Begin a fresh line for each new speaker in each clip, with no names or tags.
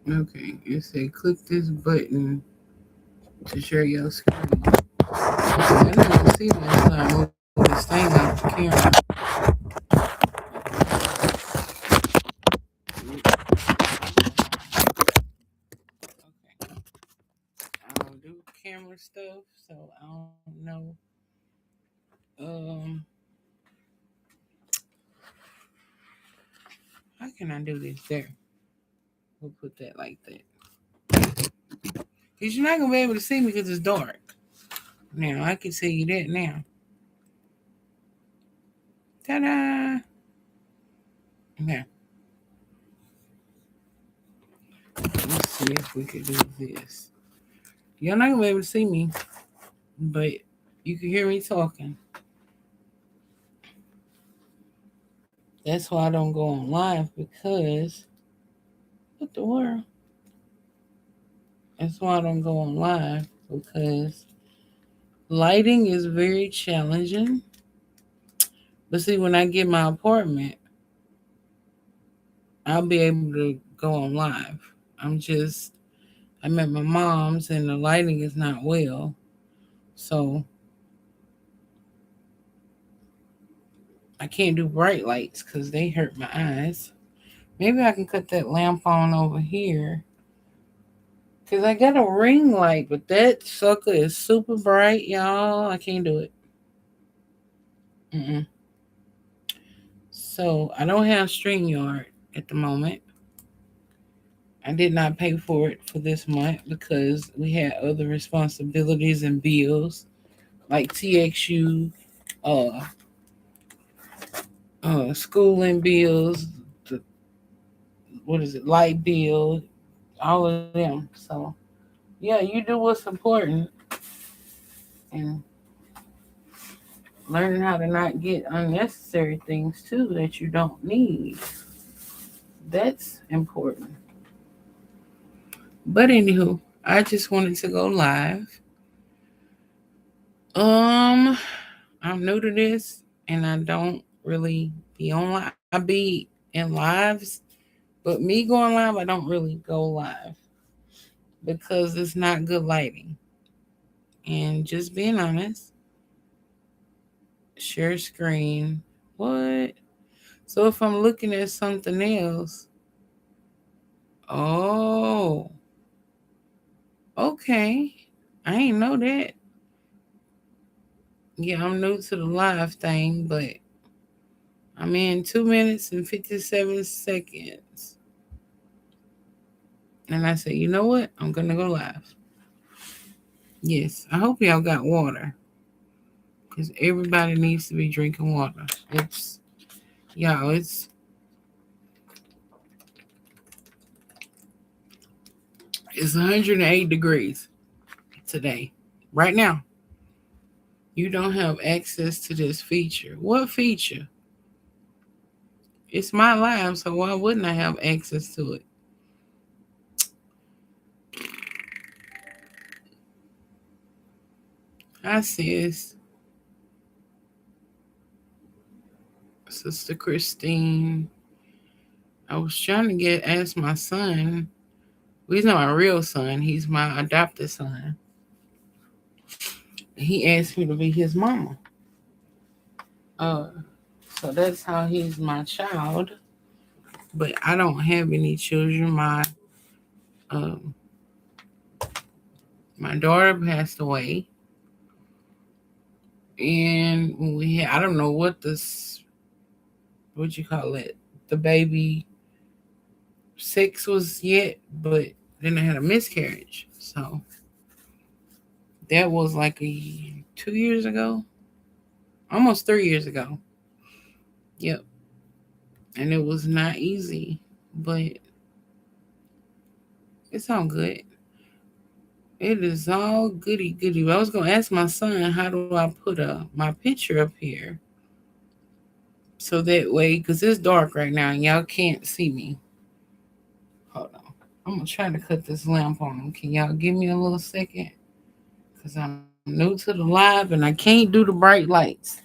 Okay, it said click this button to share your screen. I didn't see this until I moved this thing off the camera. Okay. I don't do camera stuff, so I don't know. Um, how can I do this? There, we'll put that like that. Cause you're not gonna be able to see me because it's dark. Now I can see you that now. Ta-da! Now let's see if we could do this. You're not gonna be able to see me, but you can hear me talking. That's why I don't go on live because what the world? That's why I don't go on live because lighting is very challenging. But see, when I get my apartment, I'll be able to go on live. I'm at my mom's and the lighting is not well. So I can't do bright lights because they hurt my eyes. Maybe I can cut that lamp on over here. Because I got a ring light, but that sucker is super bright, y'all. I can't do it. Mm-mm. So I don't have StreamYard at the moment. I did not pay for it for this month because we had other responsibilities and bills like TXU, uh, schooling bills, the, what is it, light bill, all of them. So yeah, you do what's important and learning how to not get unnecessary things too that you don't need. That's important. But anywho, I just wanted to go live. Um, I'm new to this and I don't really be on live. I be in lives, but me going live, I don't really go live because it's not good lighting. And just being honest, share screen. What? So if I'm looking at something else, oh, okay. I ain't know that. Yeah, I'm new to the live thing, but I'm in 2 minutes and 57 seconds. And I said, you know what? I'm going to go live. Yes, I hope y'all got water because everybody needs to be drinking water. It's, y'all, it's 108 degrees today. Right now, you don't have access to this feature. What feature? It's my live, so why wouldn't I have access to it? Hi, sis. Sister Christine. I was trying to ask my son. Well, he's not my real son. He's my adopted son. He asked me to be his mama. Uh, so that's how he's my child. But I don't have any children. Um, my daughter passed away, and when we had, I don't know what you call it, the baby six was yet, but then I had a miscarriage. So that was like 2 years ago, almost 3 years ago. Yep, and it was not easy, but it's all good. It is all goody goody. But I was gonna ask my son, how do I put my picture up here so that way, cause it's dark right now and y'all can't see me. Hold on, I'm gonna try to cut this lamp on. Can y'all give me a little second? Cause I'm new to the live and I can't do the bright lights.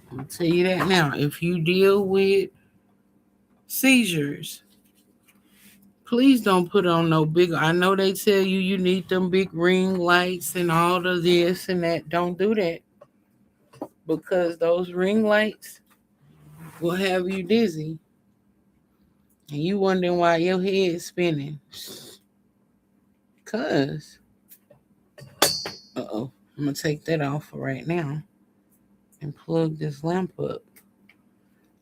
I'm gonna tell you that now. If you deal with seizures, Please don't put on no big. I know they tell you need them big ring lights and all of this and that. Don't do that because those ring lights will have you dizzy and you wondering why your head's spinning. Cause, uh-oh, I'm gonna take that off for right now and plug this lamp up.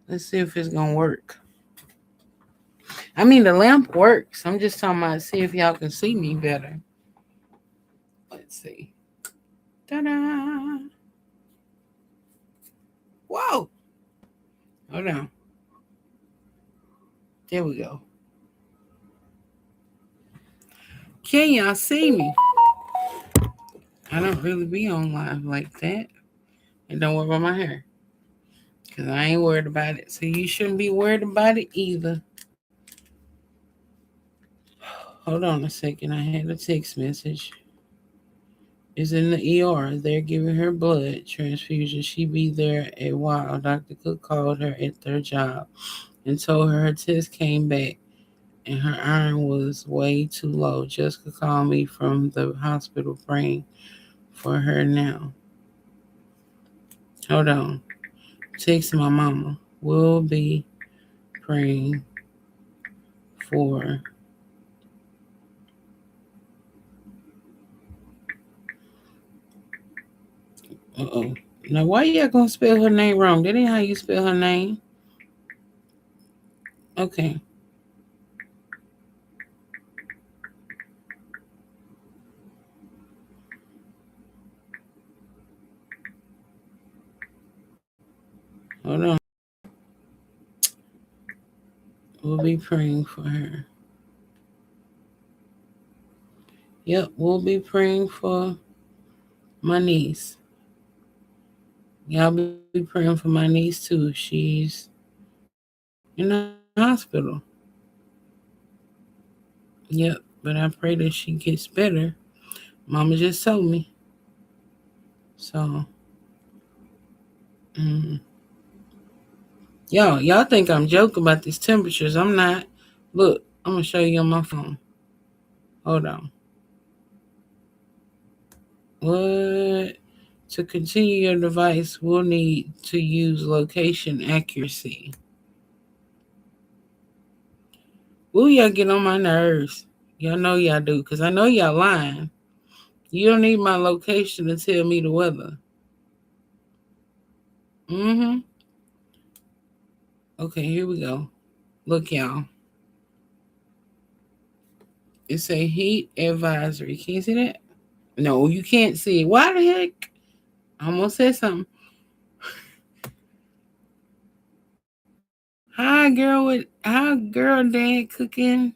Let's see if it's gonna work. I mean, the lamp works. I'm just talking about see if y'all can see me better. Let's see. Ta-da! Whoa! Hold on. There we go. Can y'all see me? I don't really be on live like that. And don't worry about my hair. Because I ain't worried about it. So you shouldn't be worried about it either. Hold on a second. I had a text message. Is in the ER. They're giving her blood transfusion. She be there a while. Dr. Cook called her at their job and told her test came back and her iron was way too low. Jessica called me from the hospital praying for her now. Hold on. Text my mama. We'll be praying for uh-oh. Now why y'all gonna spell her name wrong? That ain't how you spell her name. Okay. Hold on. We'll be praying for her. Yep, we'll be praying for my niece. Y'all be praying for my niece too. She's in the hospital. Yep, but I pray that she gets better. Mama just told me. So, mm, y'all think I'm joking about these temperatures. I'm not. Look, I'm going to show you on my phone. Hold on. What? To continue your device, we'll need to use location accuracy. Ooh, y'all get on my nerves. Y'all know y'all do, because I know y'all lying. You don't need my location to tell me the weather. Mm-hmm. Okay, here we go. Look, y'all. It's a heat advisory. Can you see that? No, you can't see it. Why the heck? I almost said something. Hi girl dad cooking.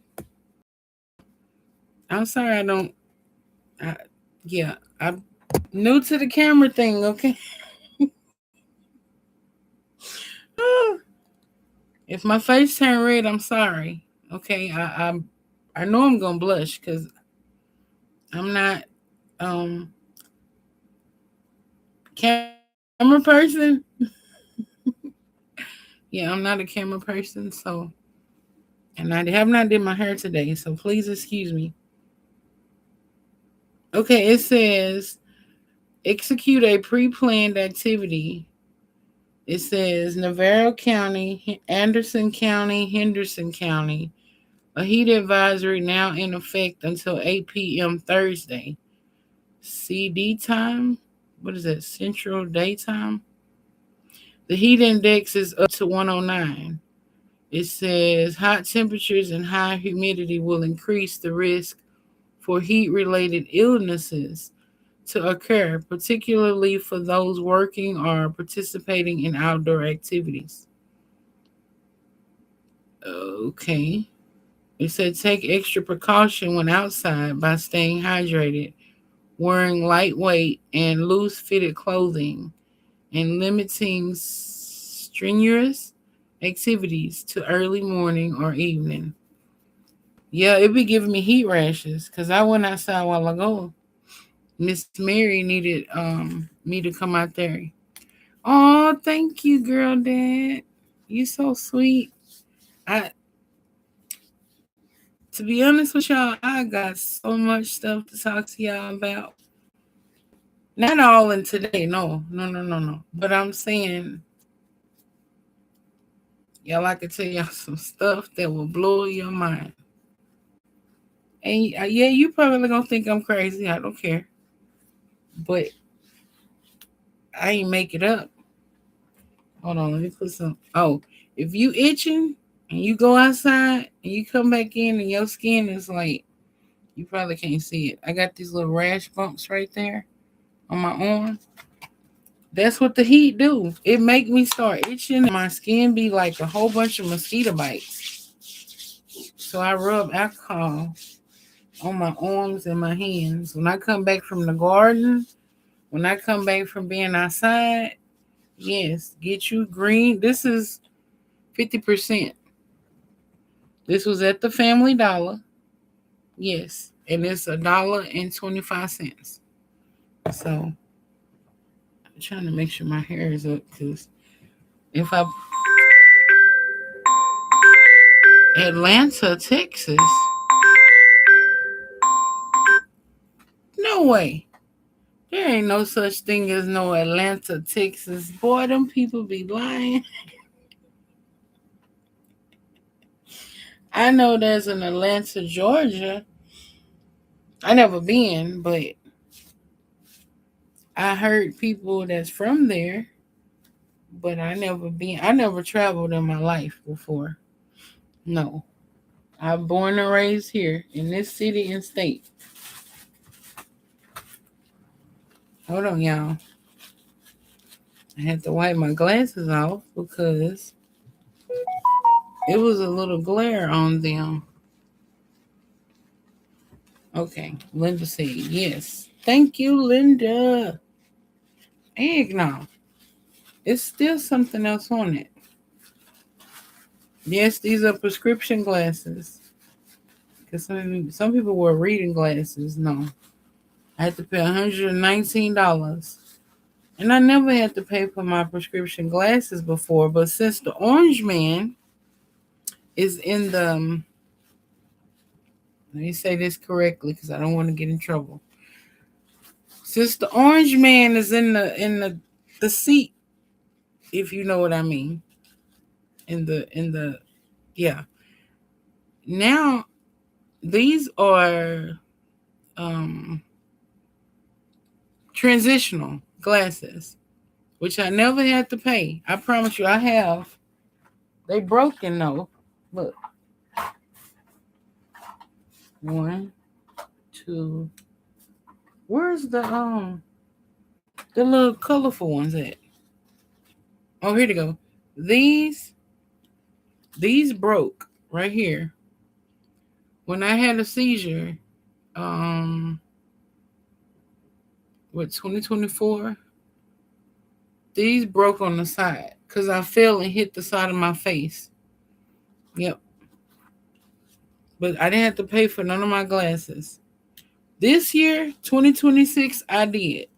I'm sorry I don't I, yeah, I'm new to the camera thing, okay? If my face turn red, I'm sorry. Okay, I know I'm gonna blush because I'm not um camera person. Yeah, I'm not a camera person, so and I have not did my hair today, so please excuse me. Okay, it says execute a pre-planned activity. It says Navarro County, Anderson County, Henderson County. A heat advisory now in effect until 8 p.m. Thursday. CD time? What is that? Central Daytime? The heat index is up to 109. It says hot temperatures and high humidity will increase the risk for heat related illnesses to occur, particularly for those working or participating in outdoor activities. Okay. It said take extra precaution when outside by staying hydrated, wearing lightweight and loose fitted clothing, and limiting strenuous activities to early morning or evening. Yeah, it be giving me heat rashes because I went outside a while ago. Miss Mary needed me to come out there. Oh, thank you, girl, dad. You so sweet. I To be honest with y'all, I got so much stuff to talk to y'all about. Not all in today, no, no, no, no, no. But I'm saying, y'all, I can tell y'all some stuff that will blow your mind. And yeah, you probably gonna think I'm crazy. I don't care, but I ain't make it up. Hold on, let me put some. Oh, if you itching and you go outside and you come back in and your skin is like, you probably can't see it. I got these little rash bumps right there on my arm. That's what the heat do. It make me start itching. My skin be like a whole bunch of mosquito bites. So I rub alcohol on my arms and my hands. When I come back from the garden, when I come back from being outside, yes, get you green. This is 50%. This was at the Family Dollar. Yes. And it's $1.25. So I'm trying to make sure my hair is up because if I Atlanta, Texas. No way. There ain't no such thing as no Atlanta, Texas. Boy, them people be lying. I know there's an Atlanta, Georgia. I never been, but I heard people that's from there. But I never been. I never traveled in my life before. No. I'm born and raised here in this city and state. Hold on, y'all. I had to wipe my glasses off because it was a little glare on them. Okay, Linda said yes. Thank you, Linda. Eggnog. It's still something else on it. Yes, these are prescription glasses. Because some people wear reading glasses. No. I had to pay $119. And I never had to pay for my prescription glasses before. But since the Orange Man is in the... let me say this correctly because I don't want to get in trouble. Since the Orange Man is in the seat, if you know what I mean. In the yeah. Now these are um transitional glasses, which I never had to pay. I promise you I have. They broken though. Look. One, two. Where's the little colorful ones at? Oh, here they go. These broke right here. When I had a seizure, um what 2024, these broke on the side because I fell and hit the side of my face. Yep. But I didn't have to pay for none of my glasses. This year, 2026, I did.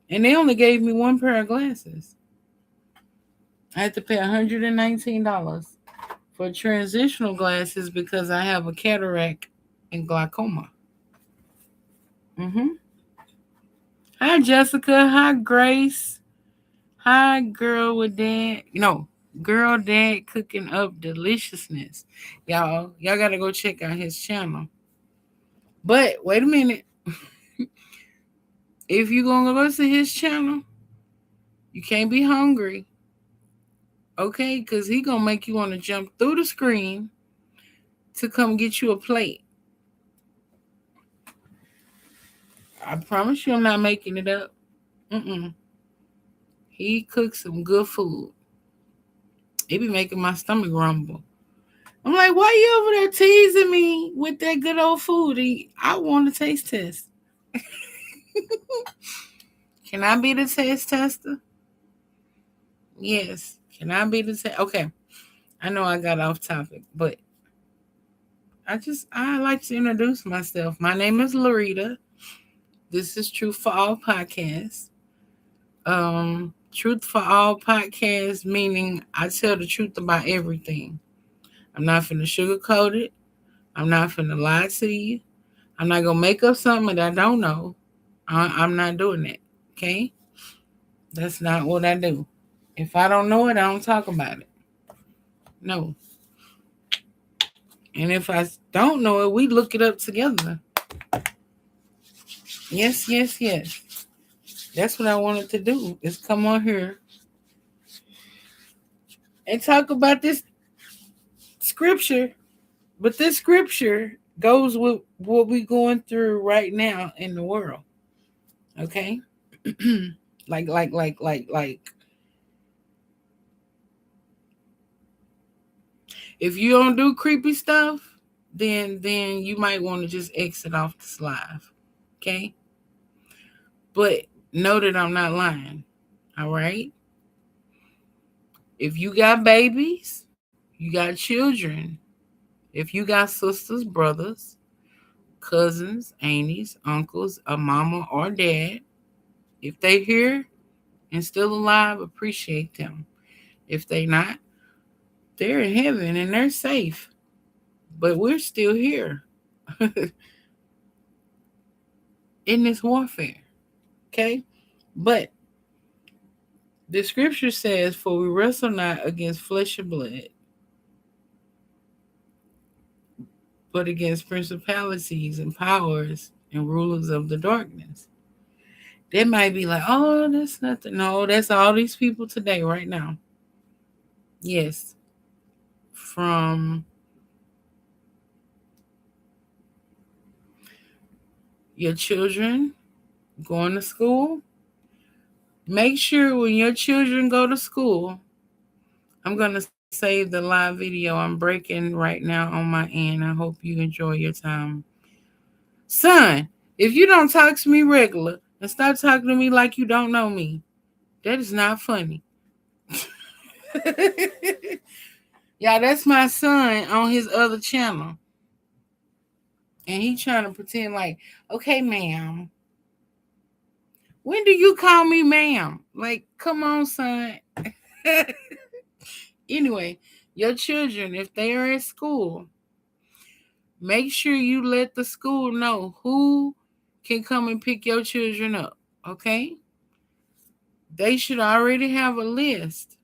And they only gave me one pair of glasses. I had to pay $119 for transitional glasses because I have a cataract and glaucoma. Mm-hmm. Hi, Jessica. Hi, Grace. Hi, girl with dad. No, girl dad cooking up deliciousness. Y'all gotta go check out his channel. But wait a minute. If you gonna go to his channel, you can't be hungry. Okay? Cause he gonna make you wanna jump through the screen to come get you a plate. I promise you I'm not making it up. Mm-mm. He cooks some good food. It be making my stomach rumble. I'm like, why you over there teasing me with that good old food? I want a taste test. Can I be the taste tester? Yes. Can I be the test? Okay. I know I got off topic, but I like to introduce myself. My name is Larita. This is Truth for All Podcast. Truth for All Podcast meaning I tell the truth about everything. I'm not finna sugarcoat it. I'm not finna lie to you. I'm not gonna make up something that I don't know. I'm not doing that. Okay? That's not what I do. If I don't know it, I don't talk about it. No. And if I don't know it, we look it up together. Yes, yes, yes. That's what I wanted to do, is come on here and talk about this scripture. But this scripture goes with what we're going through right now in the world. Okay? like if you don't do creepy stuff, then you might want to just exit off this live. Okay? But know that I'm not lying. All right? If you got babies, you got children, if you got sisters, brothers, cousins, aunties, uncles, a mama or dad, if they here and still alive, appreciate them. If they not, they're in heaven and they're safe. But we're still here in this warfare. Okay? But the scripture says, for we wrestle not against flesh and blood, but against principalities and powers and rulers of the darkness. They might be like, oh, that's nothing. No, that's all these people today, right now. Yes. From your children going to school. Make sure when your children go to school, I'm going to save the live video I'm breaking right now on my end. I hope you enjoy your time. Son, if you don't talk to me regular and stop talking to me like you don't know me, that is not funny. Yeah, that's my son on his other channel. And he trying to pretend like, okay, ma'am. When do you call me ma'am? Like, come on, son. Anyway, your children, if they are at school, make sure you let the school know who can come and pick your children up. Okay? They should already have a list.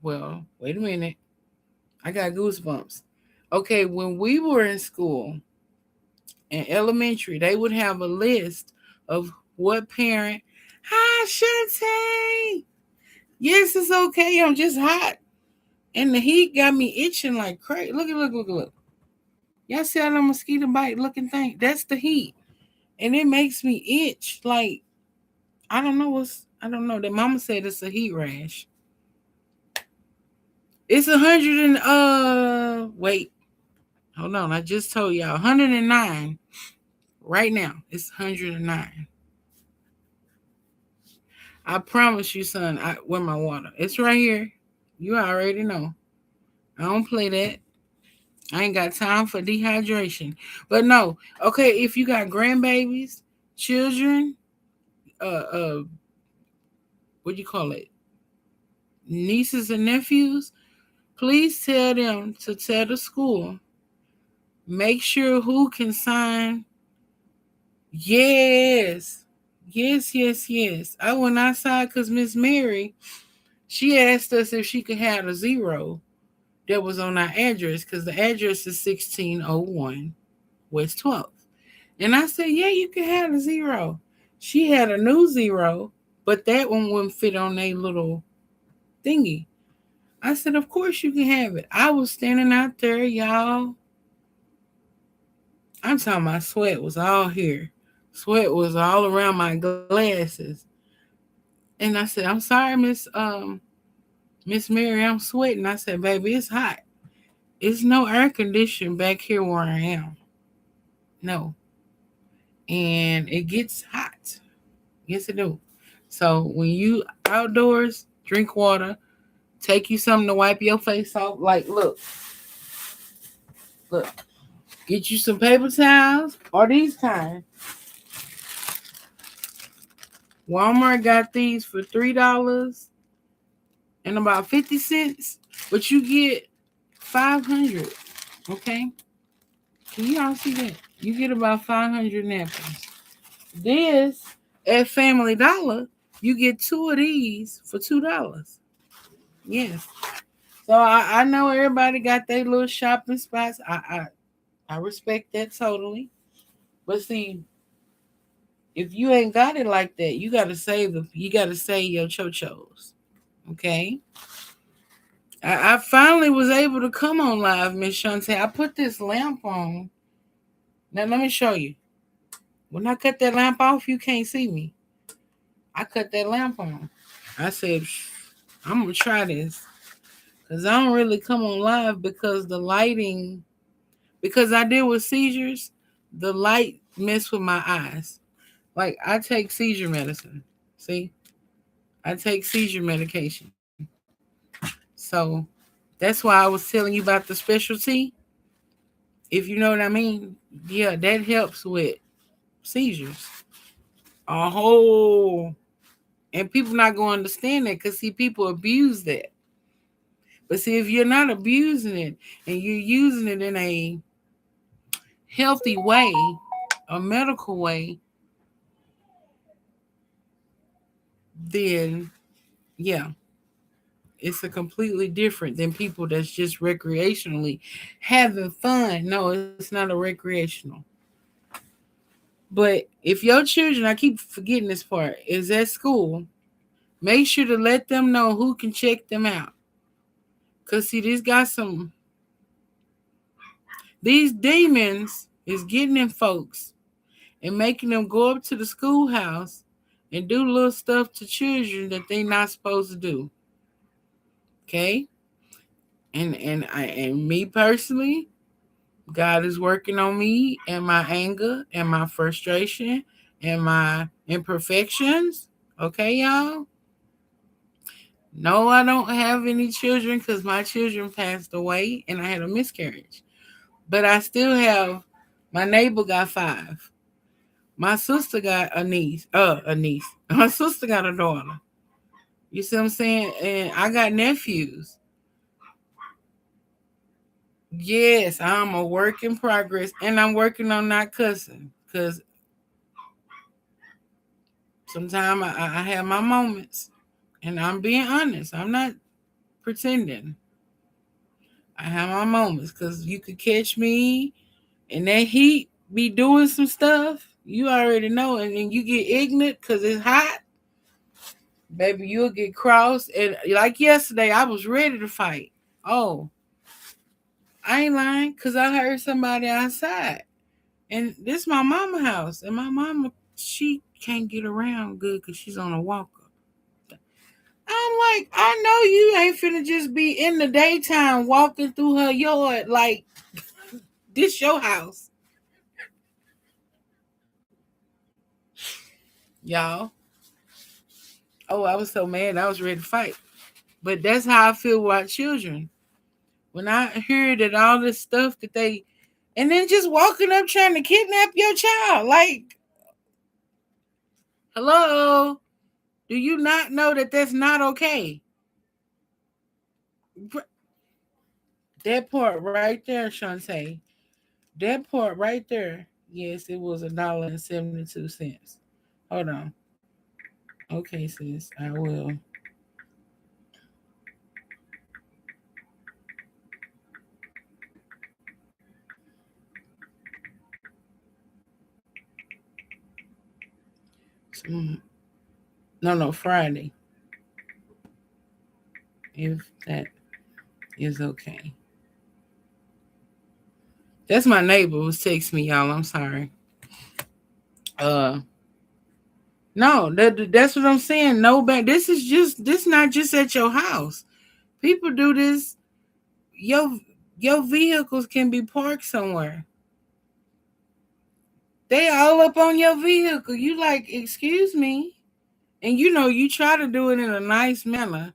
Well, wait a minute. I got goosebumps. Okay, when we were in school, in elementary, they would have a list of what parent. Hi, Shantae. Yes, it's okay. I'm just hot. And the heat got me itching like crazy. Look. Y'all see how the mosquito bite looking thing? That's the heat. And it makes me itch. Like, I don't know. The mama said it's a heat rash. It's 100 and wait. Hold on. I just told y'all 109. Right now, it's 109. I promise you, son, where my water? It's right here. You already know. I don't play that. I ain't got time for dehydration. But no, okay, if you got grandbabies, children, what do you call it? Nieces and nephews, please tell them to tell the school. Make sure who can sign. Yes. Yes. I went outside because Miss Mary, she asked us if she could have a 0 that was on our address, because the address is 1601 West 12th. And I said, yeah, you can have a 0. She had a new 0, but that one wouldn't fit on a little thingy. I said, of course you can have it. I was standing out there, y'all. I'm talking my sweat was all here. Sweat was all around my glasses. And I said, I'm sorry, Miss Mary, I'm sweating. I said, baby, it's hot. It's no air conditioning back here where I am. No. And it gets hot. Yes, it do. So when you outdoors, drink water, take you something to wipe your face off. Like, look. Get you some paper towels or these kind. Walmart got these for $3 and about 50 cents, but you get 500. Okay. Can y'all see that? You get about 500 napkins. This at Family Dollar, you get two of these for $2. Yes. So I know everybody got their little shopping spots. I respect that totally. But see, if you ain't got it like that, you gotta save your chochos. Okay? I finally was able to come on live, Miss Shantae. I put this lamp on. Now let me show you. When I cut that lamp off, you can't see me. I cut that lamp on. I said, I'm gonna try this. Cause I don't really come on live because the lighting, because I deal with seizures, the light mess with my eyes. Like I take seizure medicine. See? I take seizure medication. So that's why I was telling you about the specialty. If you know what I mean, yeah, that helps with seizures. A whole, and people not going to understand that because see, people abuse that. But see, if you're not abusing it and you're using it in a healthy way, a medical way, then yeah, it's a completely different than people that's just recreationally having fun. No, it's not a recreational. But if your children, I keep forgetting this part, is at school, make sure to let them know who can check them out. Cause see, this got some these demons is getting in folks and making them go up to the schoolhouse and do little stuff to children that they not supposed to do. Okay? And me personally, God is working on me and my anger and my frustration and my imperfections. Okay, y'all? No, I don't have any children because my children passed away and I had a miscarriage. But I still have, my neighbor got five. My sister got a niece. My sister got a daughter. You see what I'm saying? And I got nephews. Yes, I'm a work in progress, and I'm working on not cussing because sometimes I have my moments, and I'm being honest. I'm not pretending. I have my moments because you could catch me in that heat, be doing some stuff. You already know, and then you get ignorant because it's hot. Baby, you'll get crossed. And like yesterday, I was ready to fight. Oh, I ain't lying because I heard somebody outside. And this my mama house. And my mama, she can't get around good because she's on a walker. I'm like, I know you ain't finna just be in the daytime walking through her yard like this your house. Y'all. Oh, I was so mad. I was ready to fight. But that's how I feel about children. When I hear that all this stuff that they, and then just walking up trying to kidnap your child. Like, hello? Do you not know that that's not okay? That part right there, Shantae. That part right there. Yes, it was $1.72. Hold on. Okay, sis, I will. Mm, no, Friday. If that is okay. That's my neighbor who's texting me, y'all. I'm sorry. Uh, no, that's what I'm saying. No bad. This not just at your house. People do this. Your your vehicles can be parked somewhere. They all up on your vehicle. You like, excuse me. And you know, you try to do it in a nice manner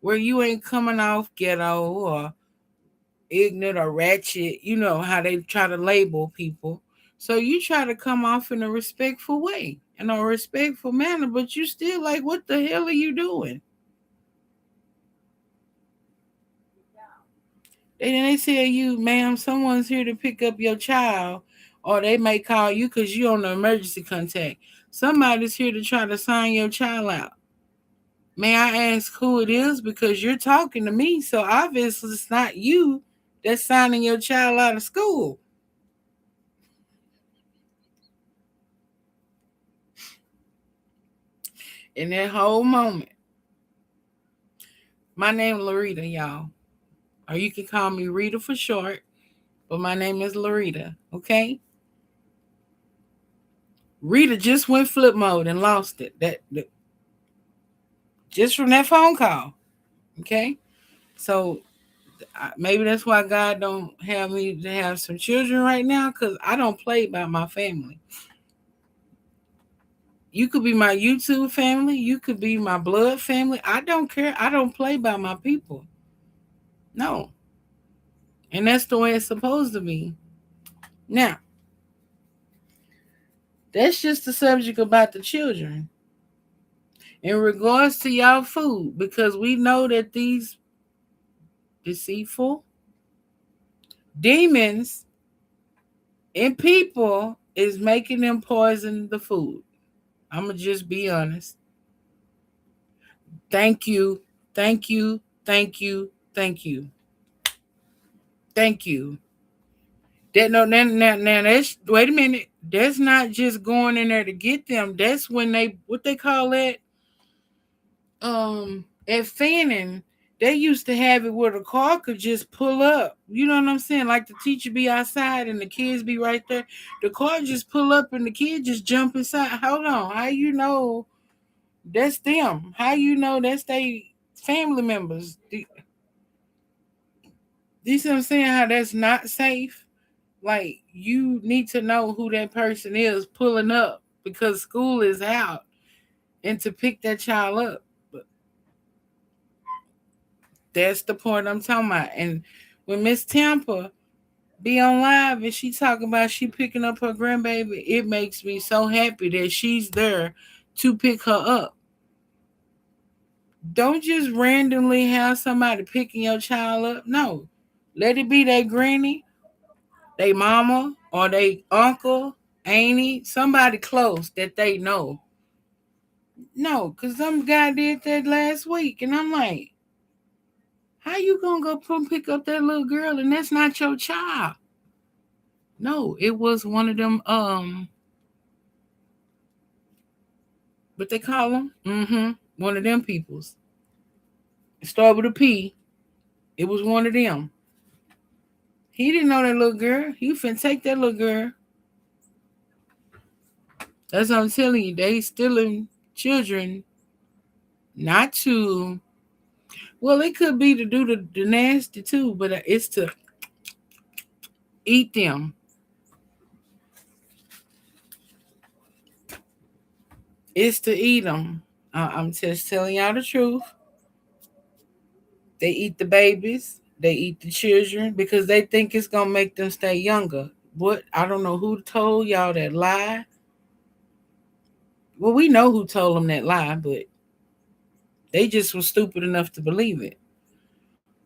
where you ain't coming off ghetto or ignorant or ratchet. You know how they try to label people. So you try to come off in a respectful way, in a respectful manner, but you still like, what the hell are you doing? They tell you, ma'am, someone's here to pick up your child, or they may call you because you're on the emergency contact. Somebody's here to try to sign your child out. May I ask who it is? Because you're talking to me, so obviously it's not you that's signing your child out of school. In that whole moment, my name is Loretta, y'all. Or you can call me Rita for short, but my name is Loretta, okay? Rita just went flip mode and lost it. That just from that phone call, okay? So maybe that's why God don't have me to have some children right now, because I don't play by my family. You could be my YouTube family, you could be my blood family. I don't care. I don't play by my people. No. And that's the way it's supposed to be. Now, that's just the subject about the children. In regards to y'all food, because we know that these deceitful demons in people is making them poison the food. I'm going to just be honest. Thank you. Thank you. Thank you. Thank you. Thank you. That no now that's wait a minute. That's not just going in there to get them. That's when they what they call that at Fanning, they used to have it where the car could just pull up. You know what I'm saying? Like the teacher be outside and the kids be right there. The car just pull up and the kid just jump inside. Hold on. How you know that's them? How you know that's they family members? You see what I'm saying? How that's not safe? Like you need to know who that person is pulling up because school is out and to pick that child up. But that's the point I'm talking about. And when Miss Tampa be on live and she talking about she picking up her grandbaby, it makes me so happy that she's there to pick her up. Don't just randomly have somebody picking your child up. No. Let it be that granny, they mama, or they uncle, auntie, somebody close that they know. No, because some guy did that last week, and I'm like, how you gonna go pick up that little girl and that's not your child? No, it was one of them, what they call them? Mm-hmm. One of them peoples. It started with a P. It was one of them. He didn't know that little girl. He finna take that little girl. That's what I'm telling you. They stealing children not to, well, it could be to do the nasty too, but it's to eat them. It's to eat them. I'm just telling y'all the truth. They eat the babies. They eat the children because they think it's gonna make them stay younger. What I don't know who told y'all that lie. Well, we know who told them that lie, but they just were stupid enough to believe it.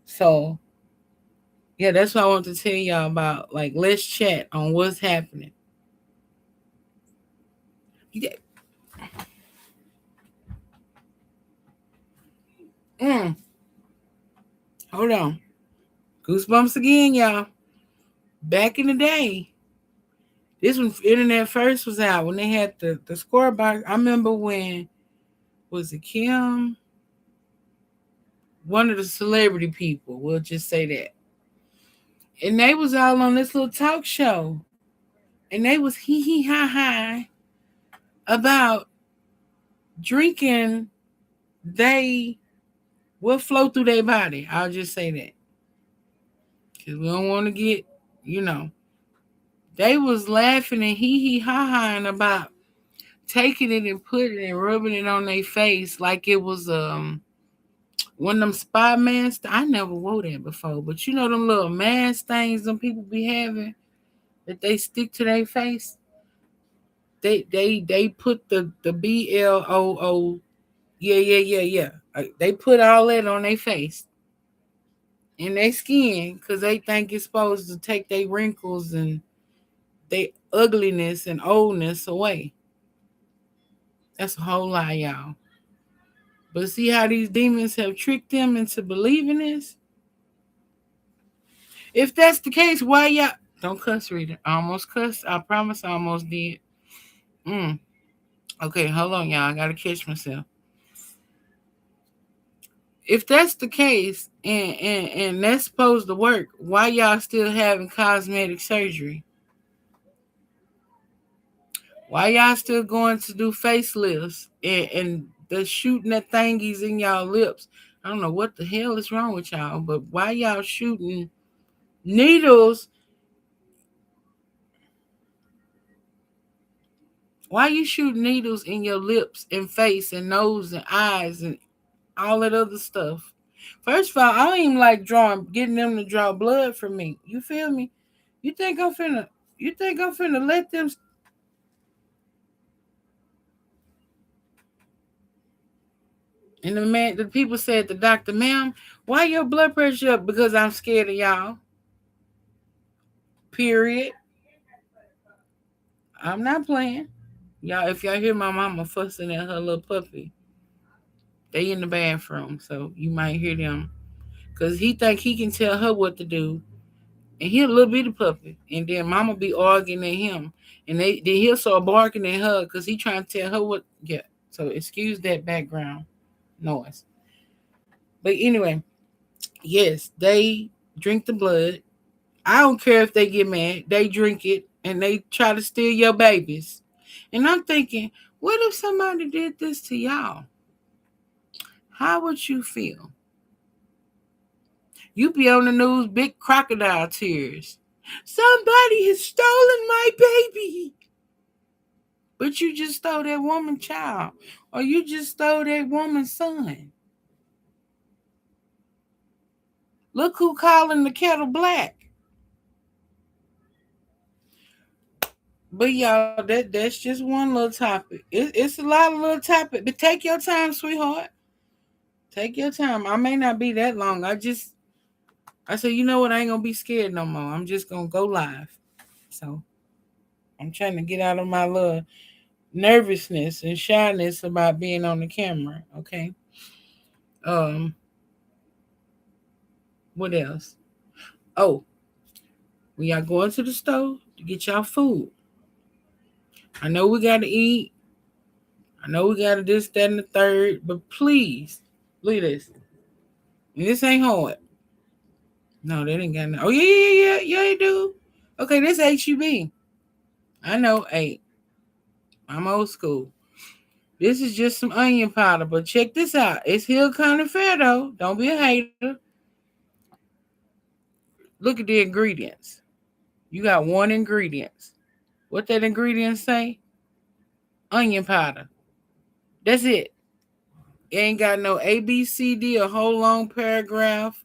So yeah, that's what I want to tell y'all about. Like, let's chat on what's happening. Yeah. Mm, hold on. Goosebumps again, y'all. Back in the day, this when internet first was out, when they had the score box. I remember when was it Kim? One of the celebrity people, we'll just say that. And they was all on this little talk show. And they was hee hee ha ha about drinking they will flow through their body. I'll just say that. Cause we don't want to get, you know. They was laughing and hee hee ha haing about taking it and putting it and rubbing it on their face like it was one of them spy masks. I never wore that before, but you know them little mask things them people be having that they stick to their face. They put the BLOO. Yeah. They put all that on their face, in their skin because they think it's supposed to take their wrinkles and their ugliness and oldness away. That's a whole lie, y'all. But see how these demons have tricked them into believing this? If that's the case, why y'all don't cuss, reader? I almost cussed. I promise I almost did. Mm. Okay, hold on, y'all. I gotta catch myself. If that's the case and that's supposed to work, why y'all still having cosmetic surgery? Why y'all still going to do facelifts and the shooting that thingies in y'all lips? I don't know what the hell is wrong with y'all, but why y'all shooting needles? Why you shoot needles in your lips and face and nose and eyes and all that other stuff? First of all, I don't even like getting them to draw blood from me. You feel me? You think I'm finna? You think I'm finna let them? And the people said to doctor, ma'am, why your blood pressure up? Because I'm scared of y'all. Period. I'm not playing. Y'all, if y'all hear my mama fussing at her little puppy, they in the bathroom, so you might hear them. Cause he think he can tell her what to do, and he a little bitty puppy, and then mama be arguing at him, and then he'll start barking at her, cause he trying to tell her what. Yeah. So excuse that background noise. But anyway, yes, they drink the blood. I don't care if they get mad. They drink it and they try to steal your babies. And I'm thinking, what if somebody did this to y'all? How would you feel? You be on the news, big crocodile tears. Somebody has stolen my baby. But you just stole that woman's child. Or you just stole that woman's son. Look who calling the kettle black. But y'all, that's just one little topic. It's a lot of little topic. But take your time, sweetheart. Take your time. I may not be that long. I said, you know what? I ain't gonna be scared no more. I'm just gonna go live. So I'm trying to get out of my little nervousness and shyness about being on the camera. Okay. Um. What else? Oh, we y'all going to the store to get y'all food. I know we gotta eat. I know we gotta this, that, and the third. But please, look at this. And this ain't hard. No, they didn't got no. Oh yeah, they do. Okay, this HEB. I know. Hey, I'm old school. This is just some onion powder, but check this out. It's Hill County Fair though. Don't be a hater. Look at the ingredients. You got one ingredients. What that ingredient say? Onion powder. That's it. It ain't got no A, B, C, D, a whole long paragraph.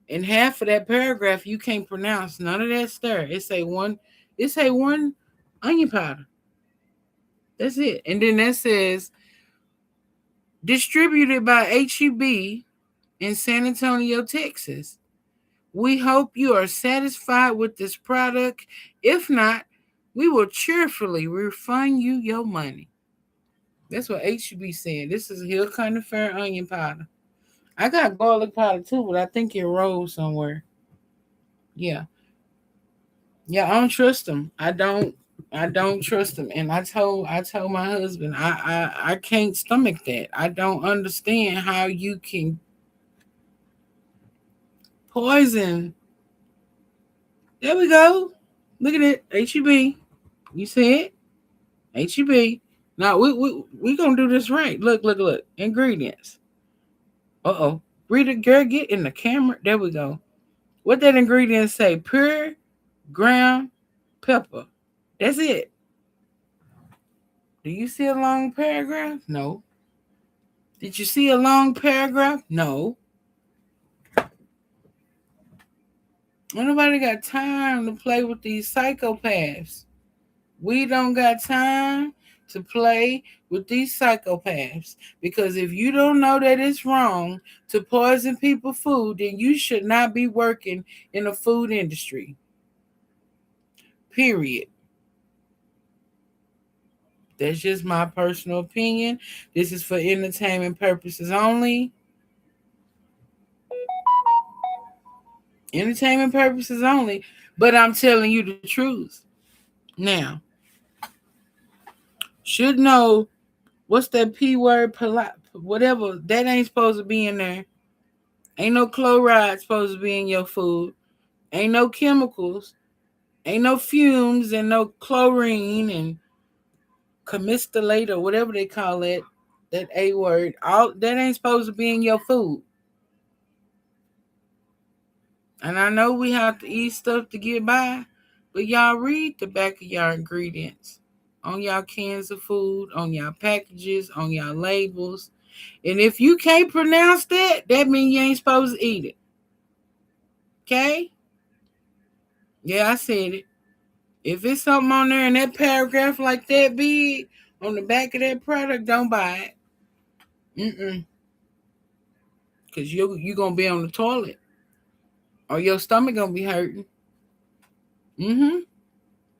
And half of that paragraph you can't pronounce. None of that stir. It say one onion powder. That's it. And then that says distributed by HEB in San Antonio, Texas. We hope you are satisfied with this product. If not, we will cheerfully refund you your money. That's what HEB said. This is Hill Country Fair onion powder. I got garlic powder too, but I think it rolls somewhere. Yeah. Yeah, I don't trust them. I don't trust them. And I told my husband, I can't stomach that. I don't understand how you can poison. There we go. Look at it. HEB. You see it? HEB. Now we gonna do this right. Look. Ingredients. Uh-oh. Read it, girl. Get in the camera. There we go. What that ingredient say? Pure ground pepper. That's it. Do you see a long paragraph? No. Did you see a long paragraph? No. Nobody got time to play with these psychopaths. We don't got time to play with these psychopaths. Because if you don't know that it's wrong to poison people's food, then you should not be working in the food industry. Period. That's just my personal opinion. This is for entertainment purposes only. Entertainment purposes only. But I'm telling you the truth. Now, should know what's that P word, whatever, that ain't supposed to be in there. Ain't no chloride supposed to be in your food. Ain't no chemicals. Ain't no fumes and no chlorine and chemistolate or whatever they call it. That A word. All that ain't supposed to be in your food. And I know we have to eat stuff to get by, but y'all read the back of y'all ingredients on y'all cans of food, on y'all packages, on y'all labels. And if you can't pronounce that, that means you ain't supposed to eat it. Okay? Yeah, I said it. If it's something on there in that paragraph like that big on the back of that product, don't buy it. Because you're going to be on the toilet or your stomach going to be hurting.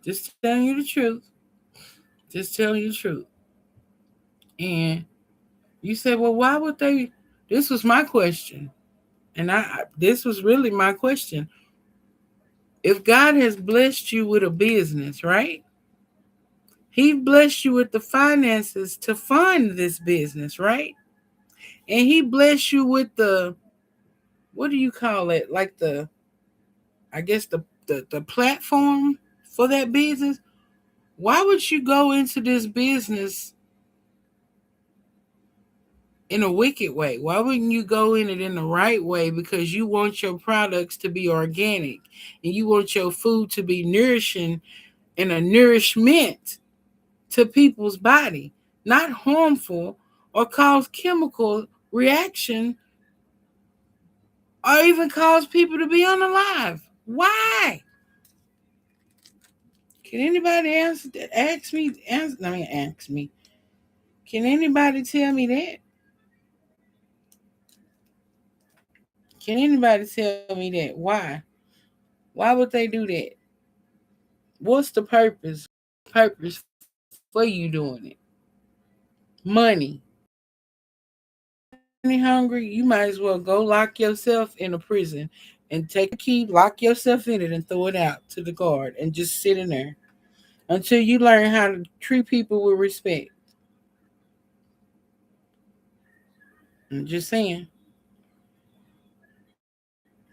Just telling you the truth. Just telling you the truth. And you said, well, why would they? This was my question. And this was really my question. If God has blessed you with a business, right? He blessed you with the finances to fund this business, right? And he blessed you with the, what do you call it? Like I guess the platform for that business. Why would you go into this business in a wicked way? Why wouldn't you go in it in the right way? Because you want your products to be organic and you want your food to be nourishing and a nourishment to people's body, not harmful or cause chemical reaction or even cause people to be unalive. Why? Can anybody answer that? Ask me. Can anybody tell me that? Can anybody tell me that? Why? Why would they do that? What's the purpose? Purpose for you doing it? Money. Money hungry? You might as well go lock yourself in a prison and take a key, lock yourself in it, and throw it out to the guard and just sit in there until you learn how to treat people with respect. I'm just saying.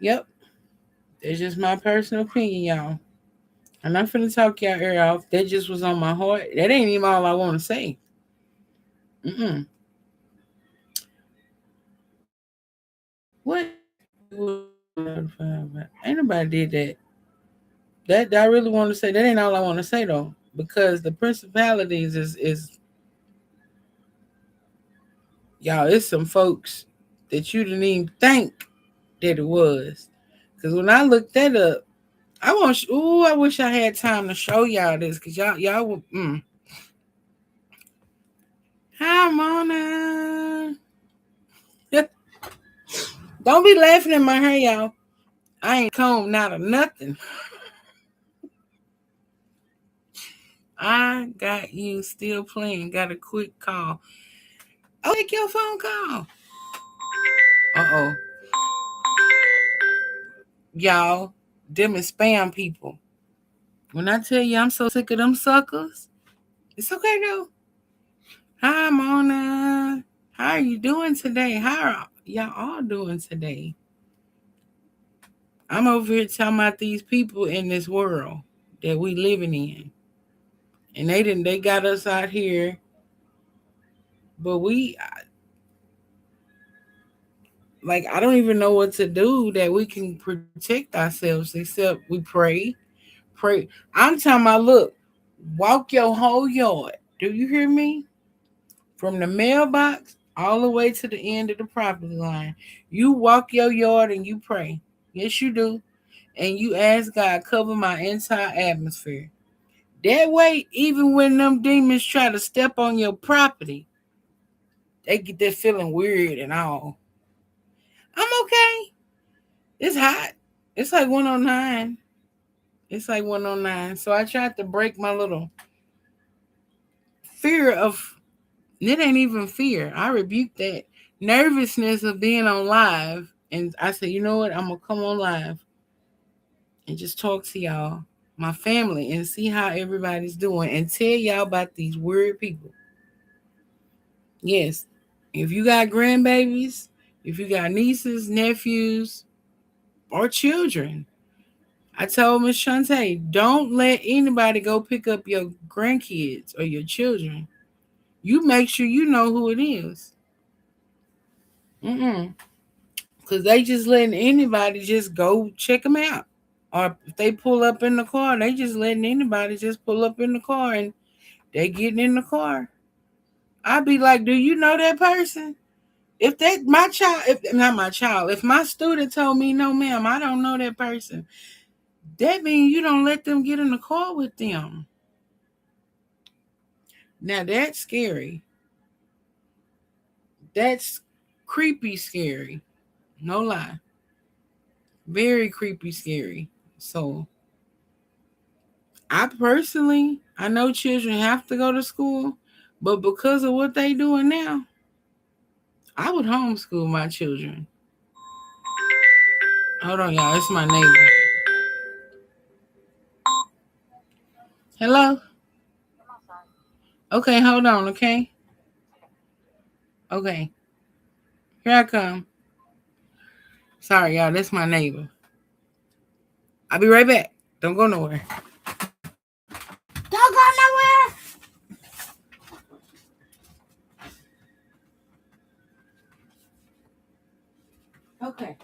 Yep. It's just my personal opinion, y'all. I'm not finna talk y'all ear off. That just was on my heart. That ain't even all I want to say. Mm-mm. What? Ain't nobody did that. That I really want to say. That ain't all I want to say though, because the principalities is y'all. It's some folks that you didn't even think that it was. Because when I looked that up, I wish I had time to show y'all this. Because y'all would. Hi, Mona. Don't be laughing at my hair, y'all. I ain't combed out of nothing. I got you still playing. Got a quick call. Oh, take your phone call. Uh-oh. Y'all, them is spam people. When I tell you I'm so sick of them suckers, it's okay though. Hi, Mona. How are you doing today? How are y'all all doing today? I'm over here talking about these people in this world that we living in. And they got us out here, but I don't even know what to do that we can protect ourselves except we pray. I'm talking about, look, walk your whole yard. Do you hear me? From the mailbox all the way to the end of the property line. You walk your yard and you pray. Yes, you do. And you ask God, cover my entire atmosphere. That way, even when them demons try to step on your property, they get that feeling weird and all. I'm okay. It's hot. It's like 109. It's like 109. So I tried to break my little fear of, it ain't even fear. I rebuke that nervousness of being on live. And I said, you know what? I'm going to come on live and just talk to y'all, my family, and see how everybody's doing and tell y'all about these weird people. Yes, if you got grandbabies, if you got nieces, nephews, or children, I told Miss Shantae, don't let anybody go pick up your grandkids or your children. You make sure you know who it is. Because they just letting anybody just go check them out. Or if they pull up in the car, they just letting anybody just pull up in the car and they getting in the car. I'd be like, do you know that person? If that my child, if not my child, if my student told me, no, ma'am, I don't know that person, that means you don't let them get in the car with them. Now that's scary. That's creepy scary. No lie. Very creepy scary. So I personally, I know children have to go to school, but because of what they doing now, I would homeschool my children. Hold on, y'all. It's my neighbor. Hello? Okay, hold on, okay? Okay. Here I come. Sorry, y'all. That's my neighbor. I'll be right back. Don't go nowhere. Don't go nowhere. Okay.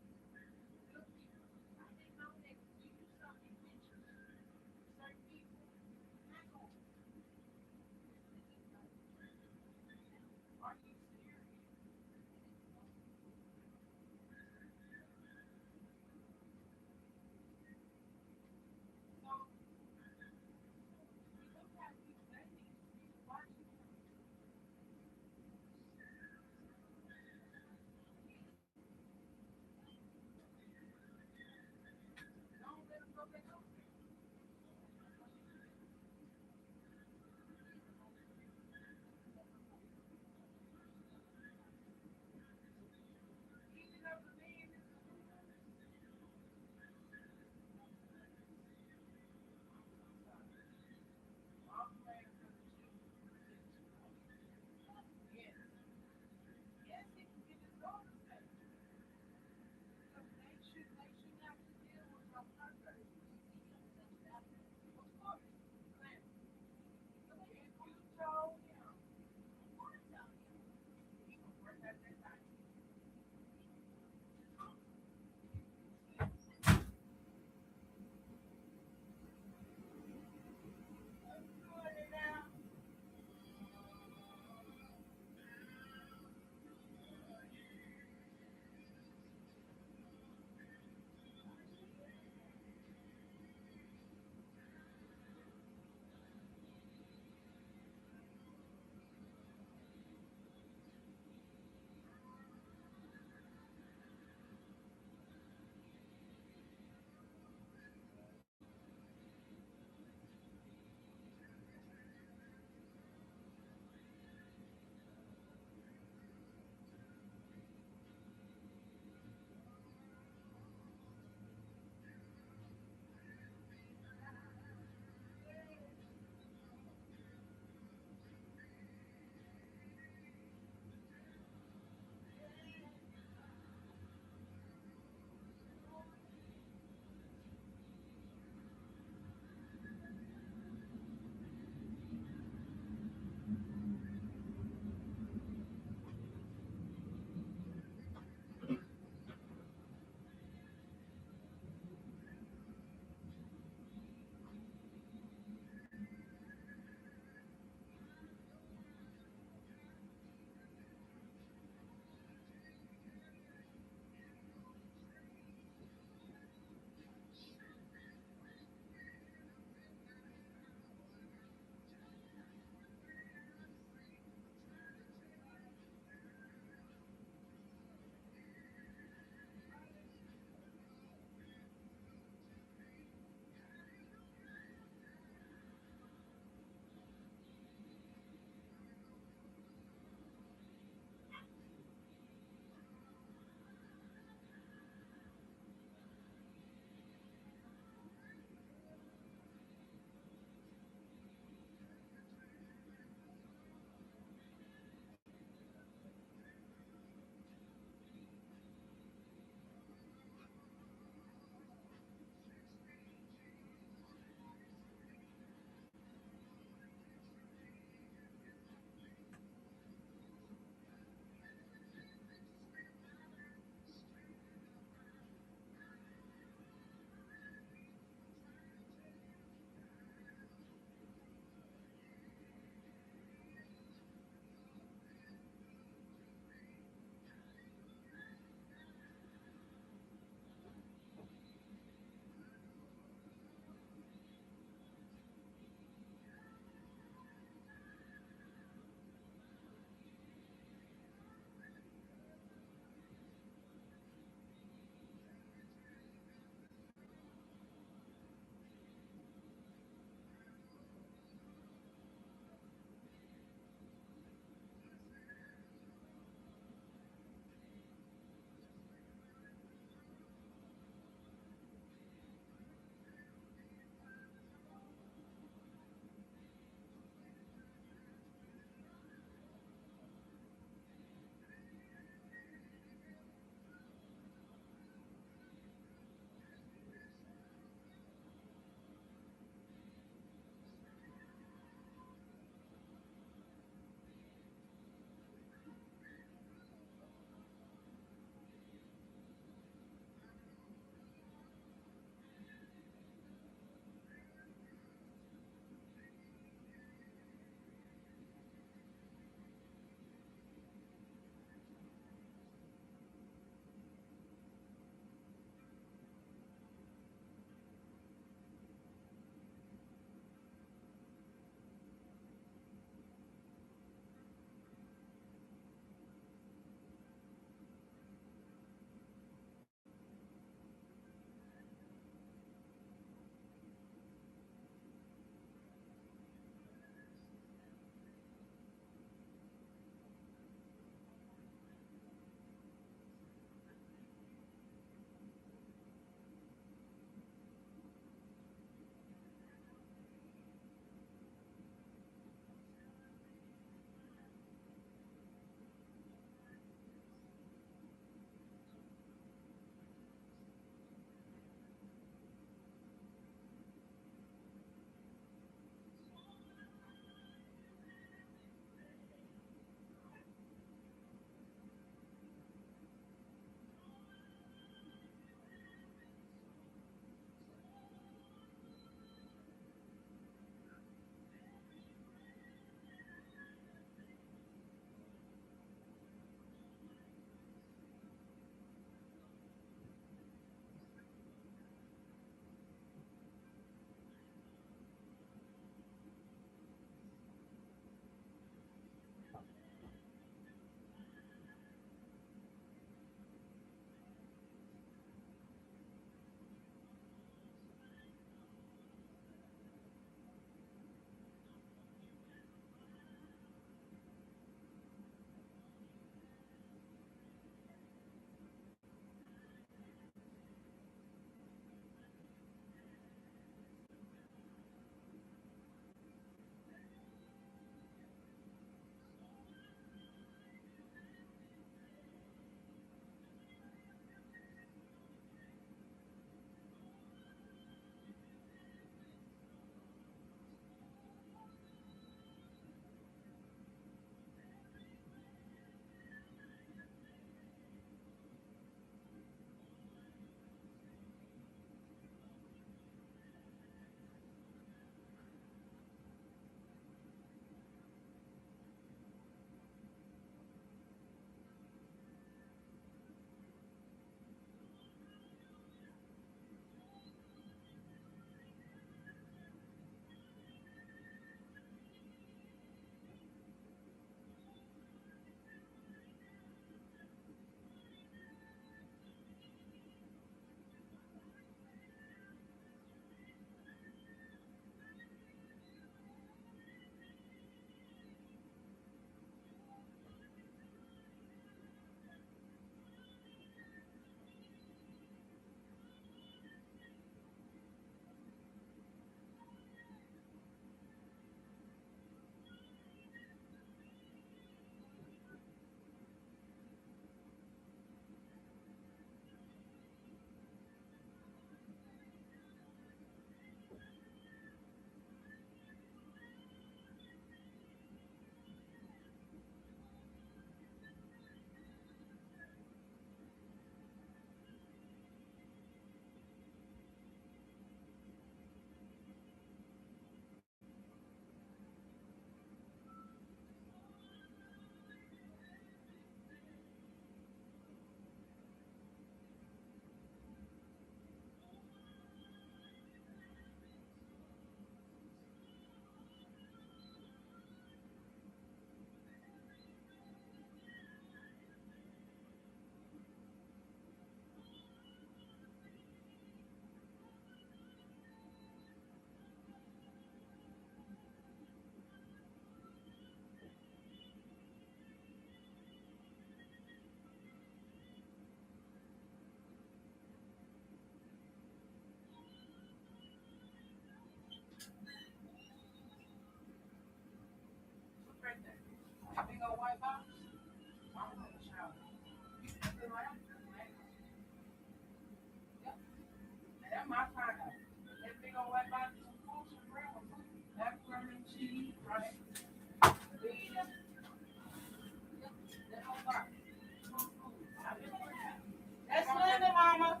That's Linda, Mama.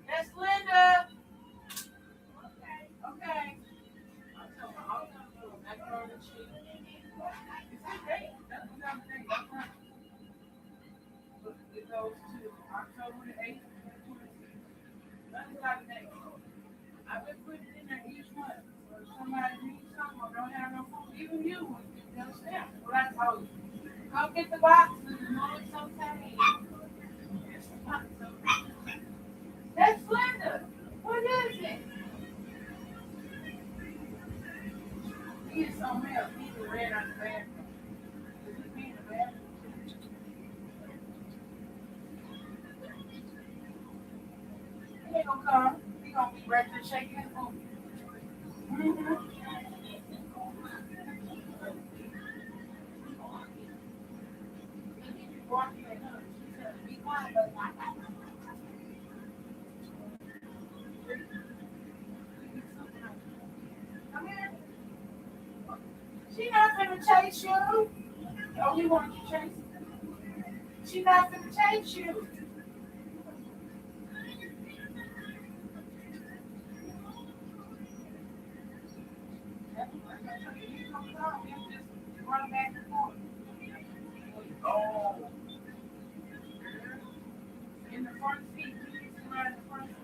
That's Linda. Okay. Macaroni and cheese. Is that date? That's another date. It goes to October the 8th. That's a lot of dates. I've been putting it in there each month. So if somebody needs something or don't have no food, even you, you understand what I told you. Go get the boxes. No, it's okay. That's Linda. What is it? He is somewhere else. He's ran out of the bathroom. Is he being a bathroom? He ain't gonna come. He gonna be right there shaking his booty. Mm-hmm. Walking at her. She said, be quiet, but come here. She not gonna chase you. Oh, you want to chase? She not gonna chase you. You come along, you just run back and forth. Oh, in the front seat. You need somebody in the front seat.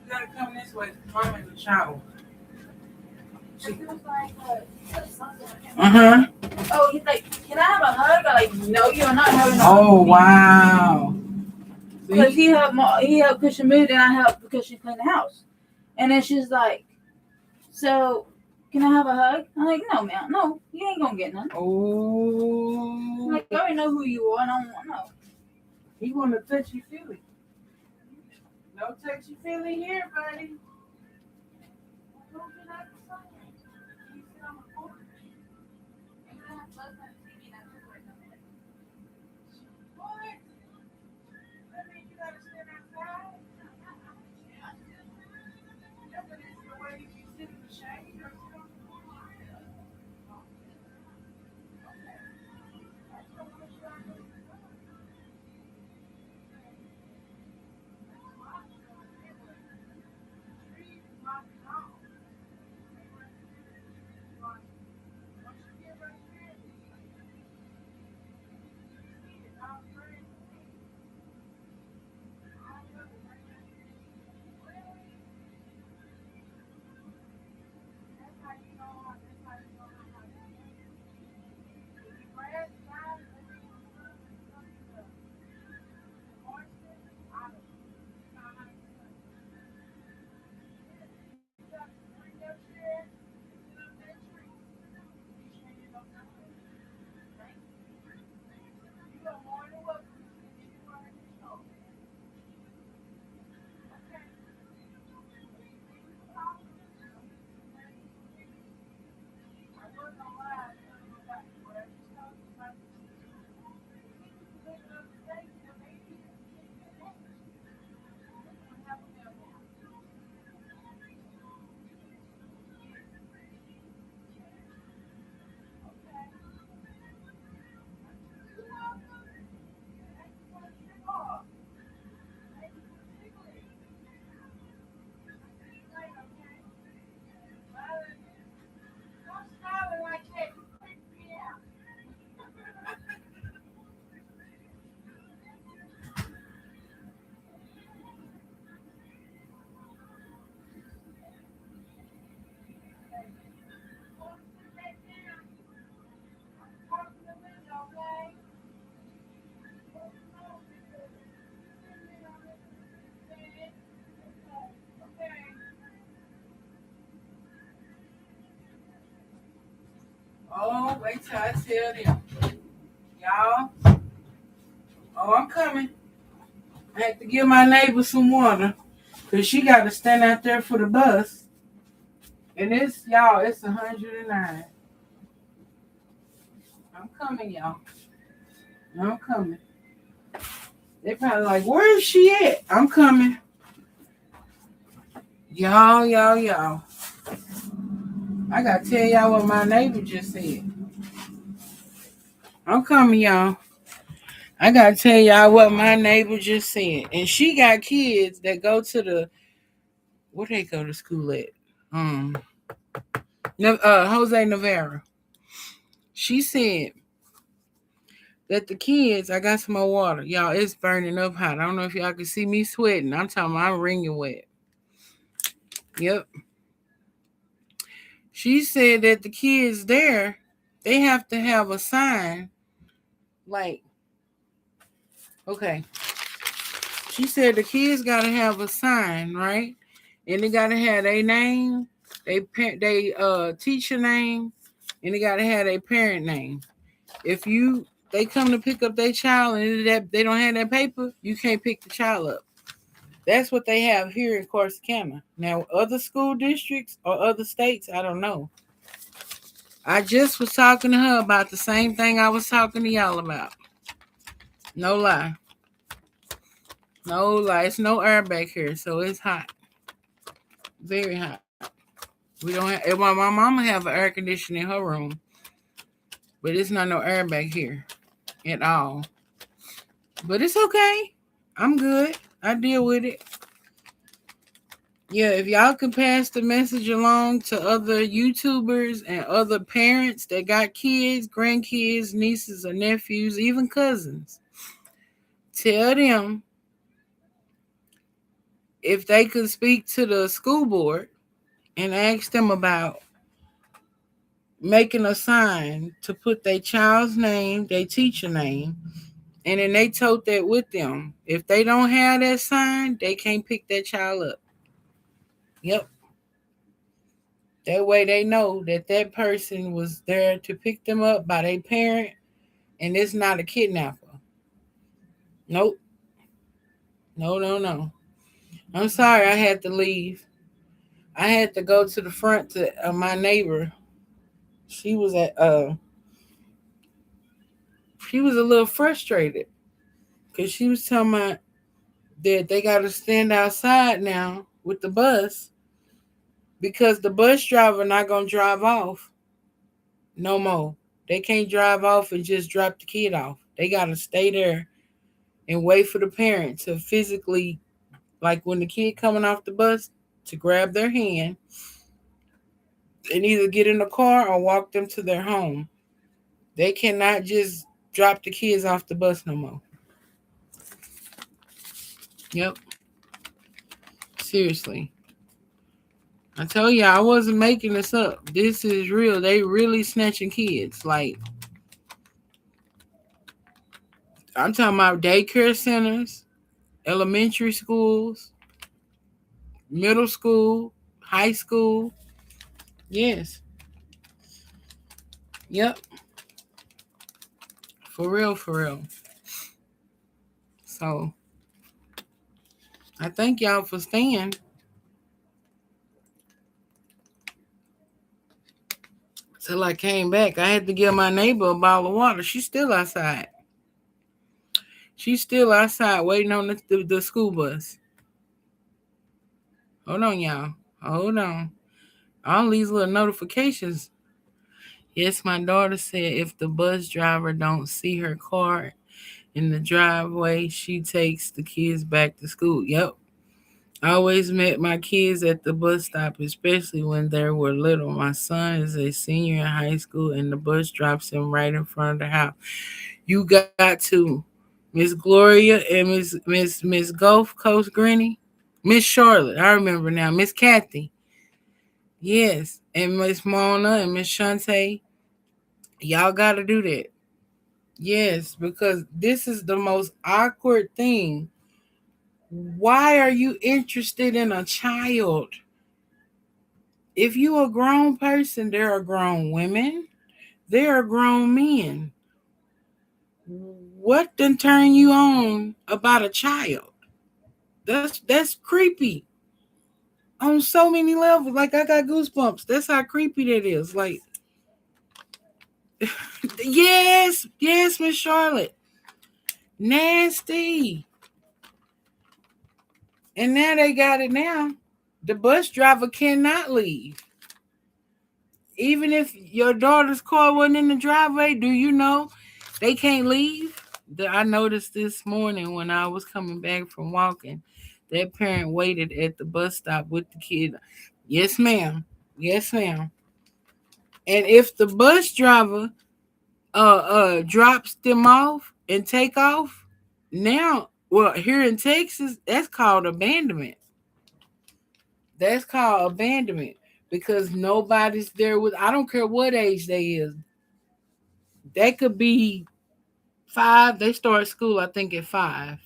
You gotta come this way. I'm in the shower. Uh-huh. Oh, he's like, can I have a hug? I'm like, no, you're not having a hug. Oh, wow. Because he helped Christian move, and I helped Christian clean the house. And then she's like, so, can I have a hug? I'm like, no, man, no, you ain't gonna get none. Oh. I'm like, I already know who you are, and I don't want to know. He want to touchy feely. No touchy feely here, buddy. Oh, wait till I tell them. Y'all. Oh, I'm coming. I have to give my neighbor some water. Because she got to stand out there for the bus. And it's 109. I'm coming, y'all. I'm coming. They probably like, where is she at? I'm coming. Y'all. I got to tell y'all what my neighbor just said. I'm coming, y'all. I got to tell y'all what my neighbor just said. And she got kids that go to where they go to school at? Jose Navarro. She said that the kids, I got some more water. Y'all, it's burning up hot. I don't know if y'all can see me sweating. I'm talking about I'm wringing wet. Yep. She said that the kids there, they have to have a sign. Like, okay. She said the kids got to have a sign, right? And they got to have their name, they teacher name, and they got to have their parent name. If they come to pick up their child and they don't have that paper, you can't pick the child up. That's what they have here in Corsicana. Now, other school districts or other states, I don't know. I just was talking to her about the same thing I was talking to y'all about. No lie. No lie. It's no air back here, so it's hot. Very hot. We don't have. My mama have an air conditioner in her room, but it's not no air back here at all. But it's okay. I'm good. I deal with it. Yeah, if y'all can pass the message along to other YouTubers and other parents that got kids, grandkids, nieces or nephews, even cousins, tell them if they could speak to the school board and ask them about making a sign to put their child's name, their teacher name, and then they tote that with them. If they don't have that sign, they can't pick that child up. Yep. That way they know that that person was there to pick them up by their parent and it's not a kidnapper. Nope. No, no, no. I'm sorry I had to leave. I had to go to the front to my neighbor. She was at she was a little frustrated because she was telling me that they got to stand outside now with the bus because the bus driver not gonna drive off no more. They can't drive off and just drop the kid off. They gotta stay there and wait for the parent to physically, like when the kid coming off the bus, to grab their hand and either get in the car or walk them to their home. They cannot just drop the kids off the bus no more. Yep, seriously. I tell you, I wasn't making this up. This is real. They really snatching kids. Like, I'm talking about daycare centers, elementary schools, middle school, high school. Yes. Yep. For real, for real. So, I thank y'all for staying till I came back. I had to give my neighbor a bottle of water. She's still outside. She's still outside waiting on the school bus. Hold on, y'all. Hold on. All these little notifications. Yes, my daughter said if the bus driver don't see her car in the driveway, she takes the kids back to school. Yep. I always met my kids at the bus stop, especially when they were little. My son is a senior in high school, and the bus drops him right in front of the house. You got to, Miss Gloria and Miss Gulf Coast Granny, Miss Charlotte. I remember now, Miss Kathy. Yes, and Miss Mona and Miss Shante. Y'all got to do that. Yes, because this is the most awkward thing. Why are you interested in a child? If you a grown person, there are grown women, there are grown men. What then turn you on about a child? That's creepy on so many levels. Like I got goosebumps. That's how creepy that is. Like, yes, yes, Miss Charlotte, nasty. And now they got it now. The bus driver cannot leave. Even if your daughter's car wasn't in the driveway, do you know they can't leave? I noticed this morning when I was coming back from walking, that parent waited at the bus stop with the kid. Yes, ma'am. Yes, ma'am. And if the bus driver drops them off and take off, now, well, here in Texas, that's called abandonment. That's called abandonment because nobody's there with. I don't care what age they is. That could be 5. They start school, I think, at 5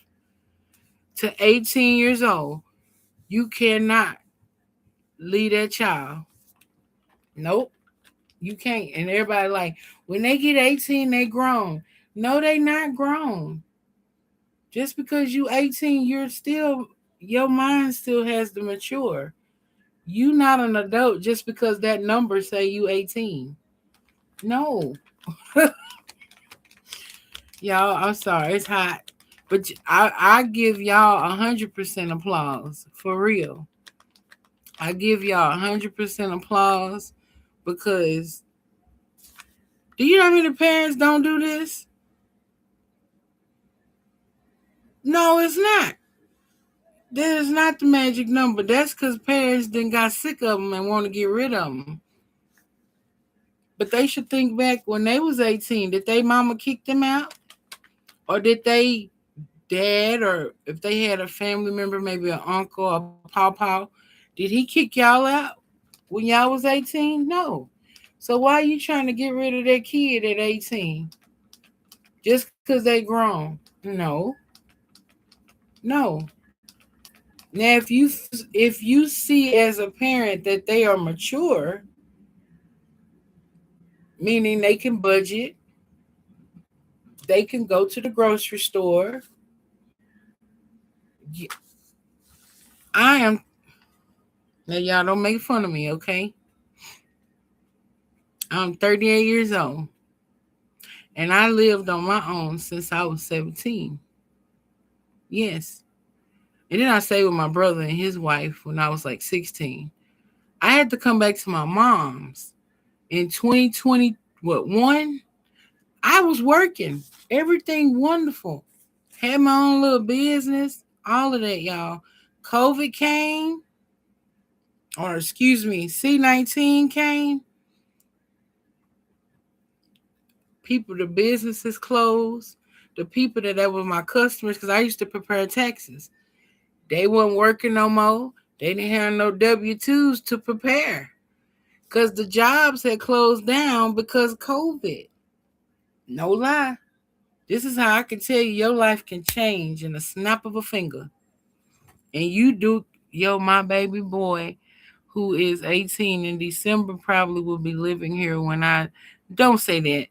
to 18 years old. You cannot leave that child. Nope, you can't. And everybody like when they get 18, they grown. No, they not grown. Just because you 18, you're still your mind still has to mature. You not an adult just because that number say you 18. No. Y'all, I'm sorry, it's hot. But I give y'all 100% applause. For real. I give y'all 100% applause because do you know how many parents don't do this? No, it's not. That is not the magic number. That's because parents then got sick of them and want to get rid of them. But they should think back when they was 18. Did they mama kick them out? Or did they dad, or if they had a family member, maybe an uncle or pawpaw, did he kick y'all out when y'all was 18? No. So why are you trying to get rid of that kid at 18 just because they grown? No, no. Now, if you see as a parent that they are mature, meaning they can budget, they can go to the grocery store. I am now, y'all don't make fun of me, okay? I'm 38 years old, and I lived on my own since I was 17. Yes. And then I stayed with my brother and his wife when I was like 16. I had to come back to my mom's in 2020. What, one? I was working. Everything wonderful. Had my own little business. All of that, y'all. COVID came, or excuse me, C-19 came. People, the businesses closed. The people that were my customers, because I used to prepare taxes, they weren't working no more. They didn't have no W-2s to prepare because the jobs had closed down because of COVID. No lie. This is how I can tell you your life can change in a snap of a finger. And you do, yo, my baby boy, who is 18 in December, probably will be living here when I. Don't say that.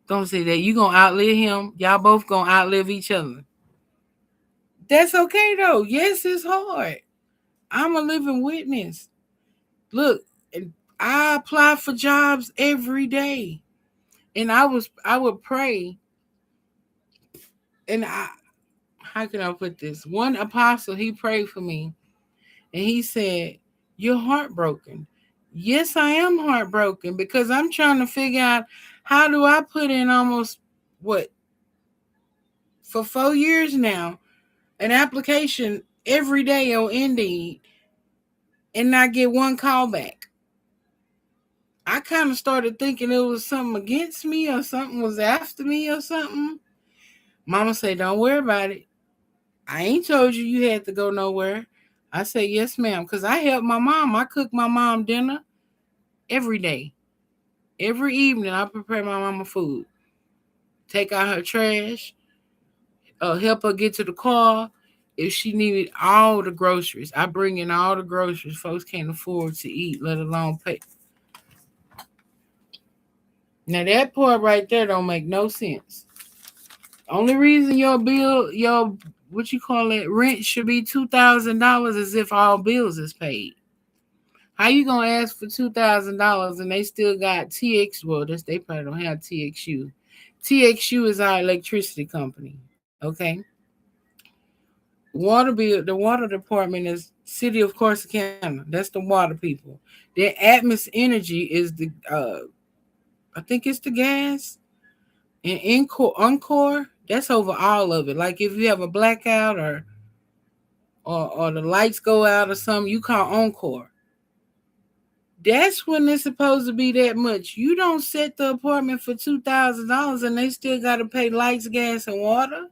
Don't say that. You gonna outlive him. Y'all both gonna outlive each other. That's okay though. Yes, it's hard. I'm a living witness. Look, I apply for jobs every day. And I would pray, and I how can I put this? One apostle, he prayed for me, and he said, "You're heartbroken." Yes, I am heartbroken because I'm trying to figure out how do I put in almost what for 4 years now an application every day on Indeed and not get one call back. I kind of started thinking it was something against me or something was after me or something. Mama said, "Don't worry about it. I ain't told you you had to go nowhere." I said, "Yes, ma'am," because I help my mom. I cook my mom dinner every day. Every evening, I prepare my mama food, take out her trash, help her get to the car. If she needed all the groceries, I bring in all the groceries folks can't afford to eat, let alone pay. Now that part right there don't make no sense. Only reason your bill, your what you call it, rent should be $2,000 is if all bills is paid. How you gonna ask for $2,000 and they still got TX? Well, that's they probably don't have TXU. TXU is our electricity company. Okay, water bill. The water department is City of Corsicana. That's the water people. Their Atmos Energy is the I think it's the gas. And Encore, that's over all of it. Like if you have a blackout or the lights go out or something, you call Encore. That's when it's supposed to be that much. You don't set the apartment for $2,000 and they still got to pay lights, gas, and water.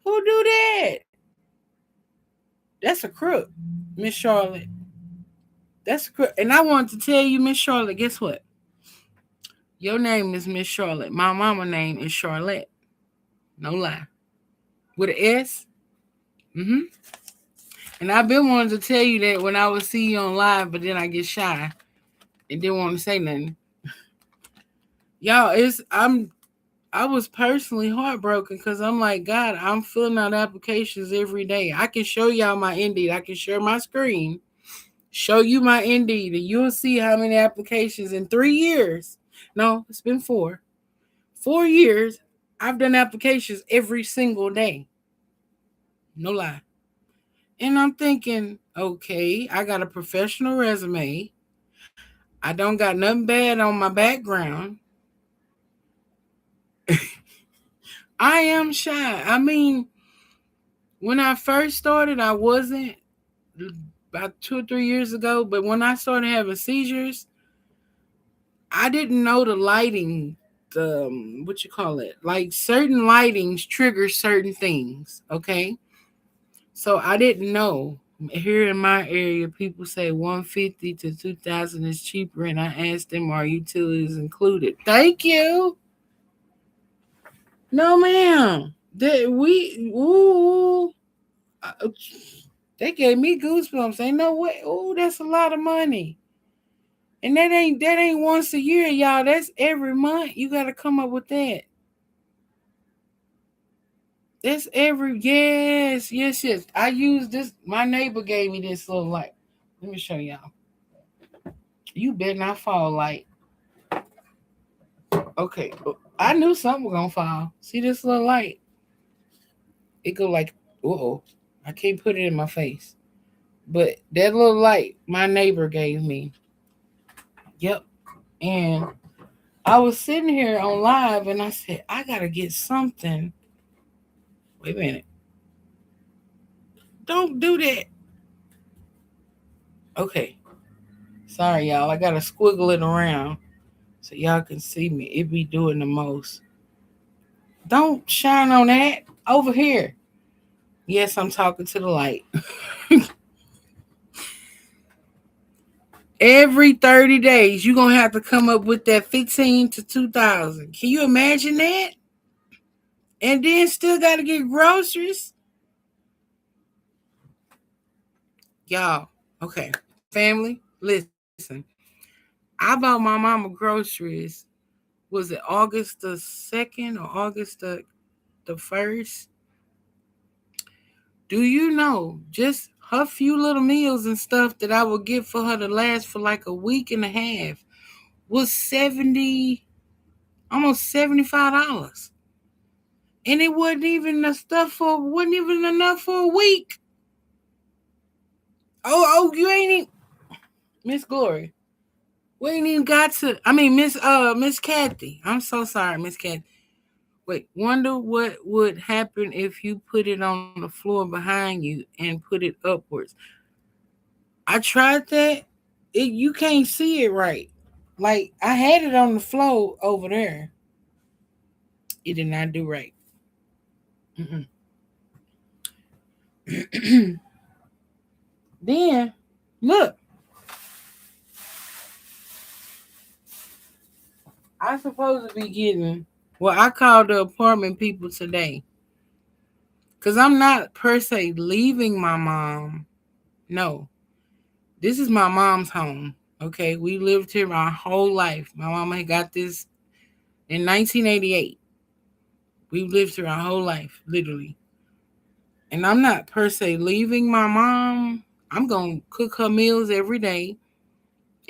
Who do that? That's a crook, Miss Charlotte. That's a crook. And I wanted to tell you, Miss Charlotte. Guess what? Your name is Miss Charlotte. My mama name is Charlotte. No lie. With an S. Mm-hmm. And I've been wanting to tell you that when I would see you on live, but then I get shy and didn't want to say nothing. Y'all, I was personally heartbroken because I'm like, God, I'm filling out applications every day. I can show y'all my Indeed. I can share my screen, show you my Indeed, and you'll see how many applications in 3 years. No, it's been 4. 4 years, I've done applications every single day. No lie. And I'm thinking, okay, I got a professional resume. I don't got nothing bad on my background. I am shy. I mean, when I first started, I wasn't about 2 or 3 years ago. But when I started having seizures, I didn't know the lighting. what you call it? Like certain lightings trigger certain things. Okay, so I didn't know. Here in my area, people say 150 to 2,000 is cheaper, and I asked them, "Are utilities included?" Thank you. No, ma'am. Uh, they gave me goosebumps. Ain't no way. Ooh, that's a lot of money. And that ain't once a year, y'all. That's every month. You gotta come up with that. That's every yes, yes, yes. I use this. My neighbor gave me this little light. Let me show y'all. You better not fall light. Okay. I knew something was gonna fall. See this little light? It go like, oh, I can't put it in my face. But that little light my neighbor gave me. Yep. And I was sitting here on live and I said, I gotta get something. Wait a minute. Don't do that. Okay. Sorry, y'all. I gotta squiggle it around so y'all can see me. It be doing the most. Don't shine on that. Over here. Yes, I'm talking to the light. Every 30 days, you're going to have to come up with that 15 to 2,000. Can you imagine that? And then still got to get groceries. Y'all, okay. Family, listen. I bought my mama groceries. Was it August the 2nd or August the 1st? Do you know just her few little meals and stuff that I would get for her to last for like a week and a half was 70, almost $75. And it wasn't even enough for a week. Oh, you ain't even Miss Glory. We ain't even got to. I mean, Miss Kathy. I'm so sorry, Miss Kathy. Wait, wonder what would happen if you put it on the floor behind you and put it upwards. I tried that. You can't see it right. Like I had it on the floor over there. It did not do right. Then look, I supposed to be getting. Well, I called the apartment people today because I'm not per se leaving my mom. No, this is my mom's home. Okay, we lived here my whole life. My mama had got this in 1988. We lived here our whole life, literally. And I'm not per se leaving my mom. I'm gonna cook her meals every day.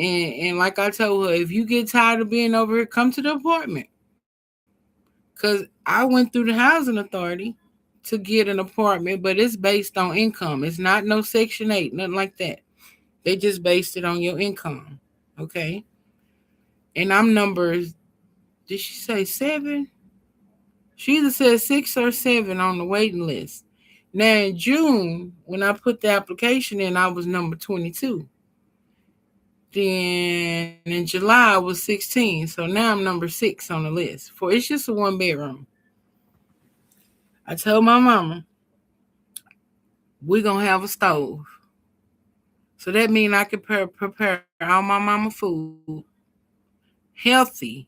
And like I told her, if you get tired of being over here, come to the apartment. Cause I went through the housing authority to get an apartment, but it's based on income. It's not no Section 8, nothing like that. They just based it on your income. Okay. And I'm numbers, did she say 7? She either said 6 or 7 on the waiting list. Now in June, when I put the application in, I was number 22. Then in July I was 16. So now I'm number 6 on the list. For it's just a 1 bedroom. I told my mama, we're gonna have a stove. So that means I can prepare all my mama food healthy.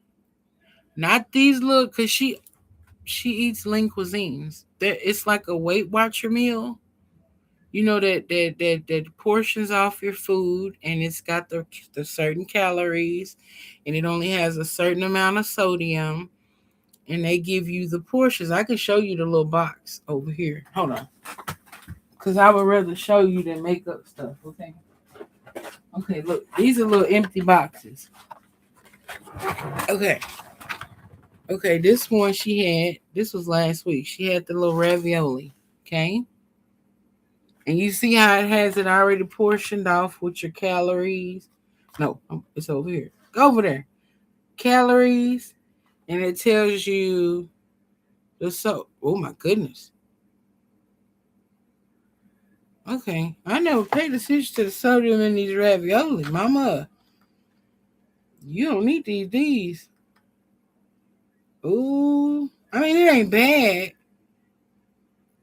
Not these little cause she eats lean cuisines. That it's like a Weight Watcher meal. You know that portions off your food and it's got the certain calories and it only has a certain amount of sodium and they give you the portions. I can show you the little box over here. Hold on. Cause I would rather show you than make up stuff, okay? Okay, look, these are little empty boxes. Okay. Okay, this one this was last week. She had the little ravioli, okay? And you see how it has it already portioned off with your calories. No, it's over here. Go over there. Calories, and it tells you the Oh my goodness. Okay, I never paid attention to the sodium in these ravioli, Mama. You don't need these. Ooh, I mean it ain't bad,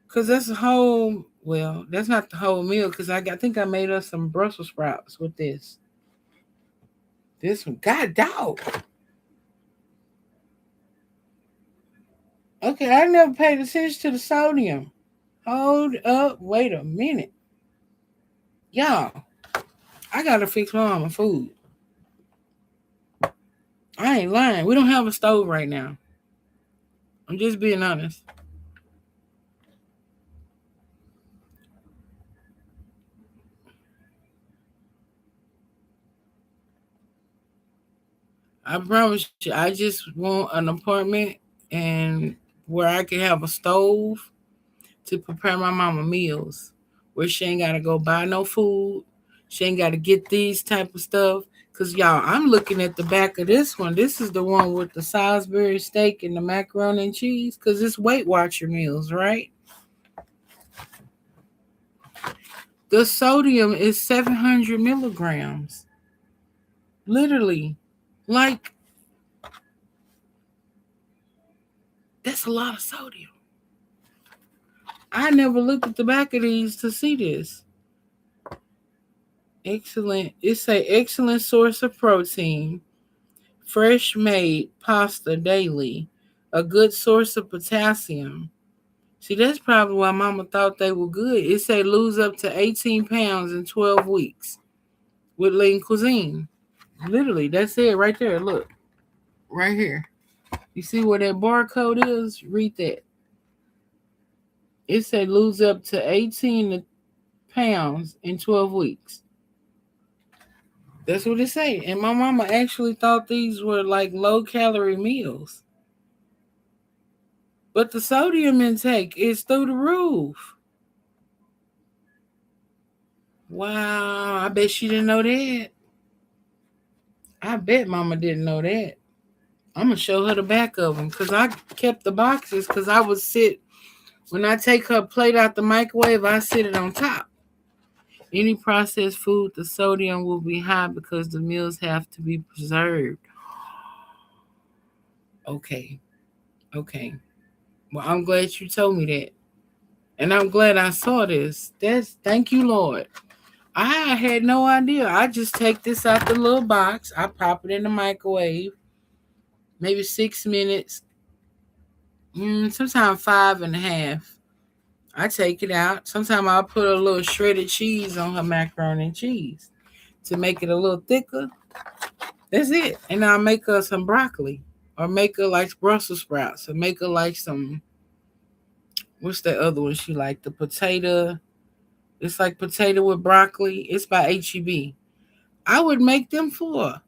cause that's a whole. Well, that's not the whole meal. Cause I think I made us some Brussels sprouts with this. This one, God dog. Okay, I never paid attention to the sodium. Hold up, wait a minute, y'all. I gotta fix my mama food. I ain't lying. We don't have a stove right now. I'm just being honest. I promise you, I just want an apartment and where I can have a stove to prepare my mama meals, where she ain't gotta go buy no food. She ain't gotta get these type of stuff. Cause y'all, I'm looking at the back of this one. This is the one with the Salisbury steak and the macaroni and cheese. Cause it's Weight Watcher meals, right? The sodium is 700 milligrams. Literally. Like, that's a lot of sodium. I never looked at the back of these to see this. Excellent. It's a excellent source of protein. Fresh made pasta daily. A good source of potassium. See, that's probably why Mama thought they were good. It say lose up to 18 pounds in 12 weeks with lean cuisine. Literally, that's it right there. Look, right here. You see where that barcode is? Read that. It said lose up to 18 pounds in 12 weeks. That's what it say. And my mama actually thought these were like low calorie meals. But the sodium intake is through the roof. Wow, I bet she didn't know that. I bet mama didn't know that. I'm going to show her the back of them because I kept the boxes because I would sit, when I take her plate out the microwave, I sit it on top. Any processed food, the sodium will be high because the meals have to be preserved. Okay, okay. Well, I'm glad you told me that. And I'm glad I saw this. That's thank you, Lord. I had no idea. I just take this out the little box. I pop it in the microwave, maybe 6 minutes, sometimes 5.5. I take it out. Sometimes I'll put a little shredded cheese on her macaroni and cheese to make it a little thicker. That's it. And I'll make her some broccoli or make her like Brussels sprouts or make her like some, what's that other one she like? The potato. It's like potato with broccoli. It's by HEB. I would make them for her.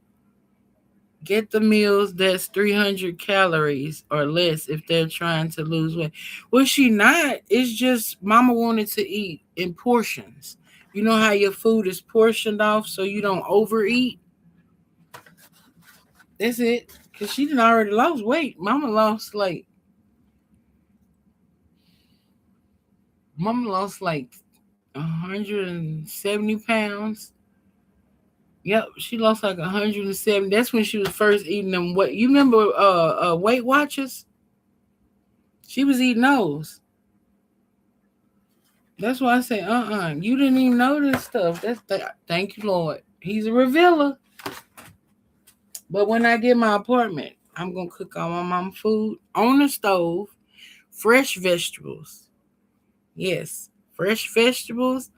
Get the meals that's 300 calories or less if they're trying to lose weight. Well, she not. It's just mama wanted to eat in portions. You know how your food is portioned off so you don't overeat? That's it. Because she didn't already lost weight. Mama lost like 170 pounds. Yep, she lost like 170. That's when she was first eating them. What you remember? Weight Watchers. She was eating those. That's why I say, you didn't even know this stuff. Thank you, Lord. He's a revealer. But when I get my apartment, I'm gonna cook all my mama food on the stove, fresh vegetables. Yes, fresh vegetables.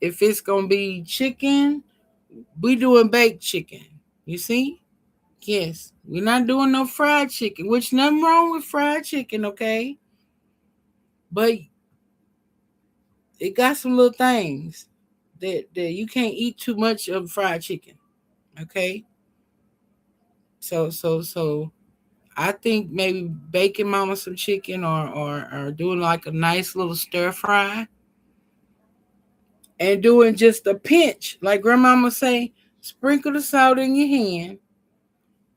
If it's gonna be chicken, we doing baked chicken. You see? Yes, we're not doing no fried chicken, which nothing wrong with fried chicken, okay? But it got some little things that you can't eat too much of fried chicken, okay? So I think maybe baking mama some chicken or doing like a nice little stir fry and doing just a pinch, like grandmama say, sprinkle the salt in your hand.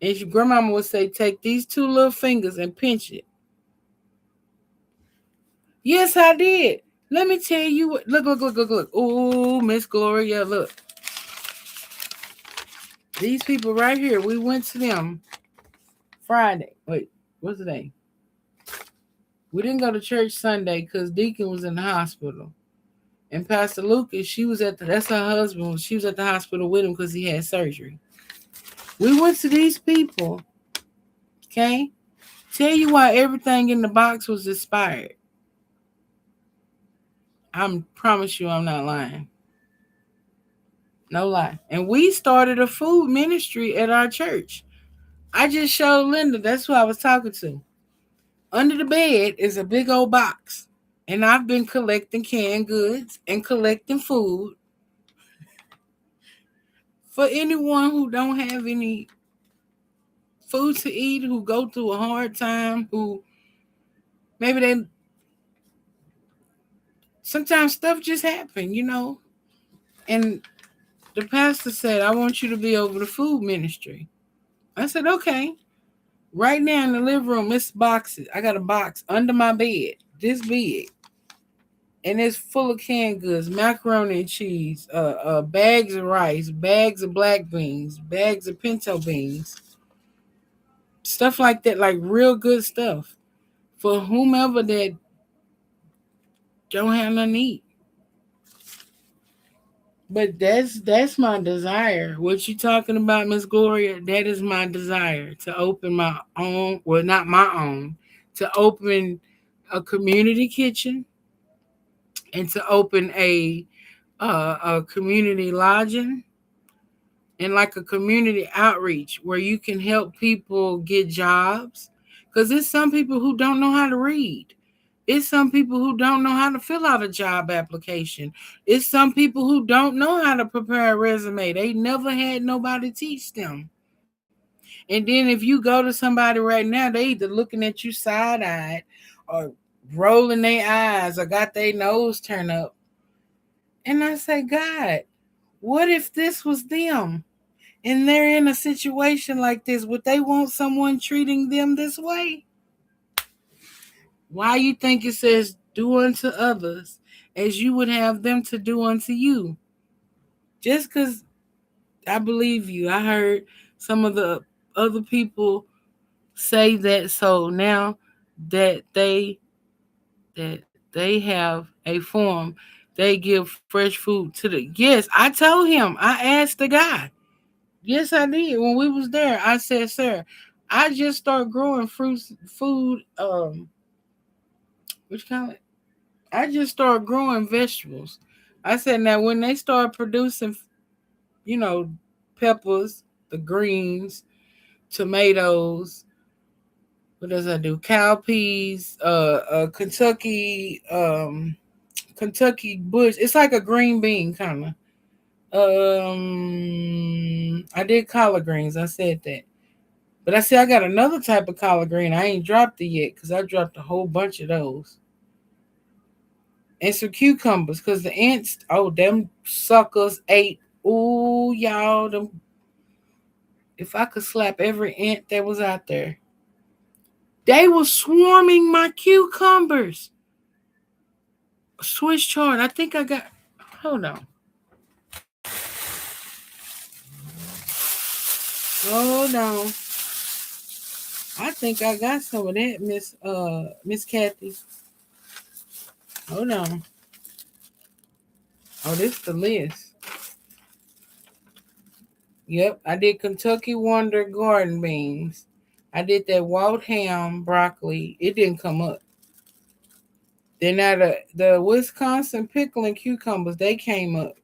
And your grandmama would say, take these two little fingers and pinch it. Yes, I did. Let me tell you what. Look. Oh, Miss Gloria, look. These people right here, we went to them Friday. Wait. what's the day? We didn't go to church Sunday because Deacon was in the hospital. And Pastor Lucas, that's her husband. She was at the hospital with him because he had surgery. We went to these people, okay? Tell you why everything in the box was expired. I promise you I'm not lying. No lie. And we started a food ministry at our church. I just showed Linda, that's who I was talking to. Under the bed is a big old box. And I've been collecting canned goods and collecting food for anyone who don't have any food to eat, who go through a hard time, who maybe they sometimes stuff just happen. And the pastor said, I want you to be over the food ministry. I said, okay. Right now in the living room, it's boxes. I got a box under my bed, this big. And it's full of canned goods, macaroni and cheese, bags of rice, bags of black beans, bags of pinto beans, stuff like that, like real good stuff for whomever that don't have nothing to eat. But that's my desire. What you talking about, Miss Gloria? That is my desire to open my own, well, not my own, to open a community kitchen and to open a community lodging and like a community outreach where you can help people get jobs. Because there's some people who don't know how to read. It's some people who don't know how to fill out a job application. It's some people who don't know how to prepare a resume. They never had nobody teach them. And then if you go to somebody right now, they either looking at you side-eyed or rolling their eyes or got their nose turned up. And I say, God, what if this was them? And they're in a situation like this, would they want someone treating them this way? Why you think it says do unto others as you would have them to do unto you? Just because I believe you, I heard some of the other people say that, so now that they have a form, they give fresh food to the. Yes, I told him. I asked the guy. Yes, I did. When we was there, I said, "Sir, I just start growing fruits, food. What you call it? I just start growing vegetables." I said, "Now when they start producing, you know, peppers, the greens, tomatoes, what does I do? Cowpeas, Kentucky bush. It's like a green bean kind of. I did collard greens. I said that. But I see I got another type of collard green. I ain't dropped it yet because I dropped a whole bunch of those. And some cucumbers because the ants, oh, them suckers ate. Ooh, y'all, them. If I could slap every ant that was out there, they were swarming my cucumbers. Swiss chard. I think I got. Hold on. Hold on. I think I got some of that, Miss Kathy. Hold on. Oh, this the list. Yep, I did Kentucky Wonder garden beans. I did that Waltham broccoli. It didn't come up. Then now the Wisconsin pickle and cucumbers, they came up.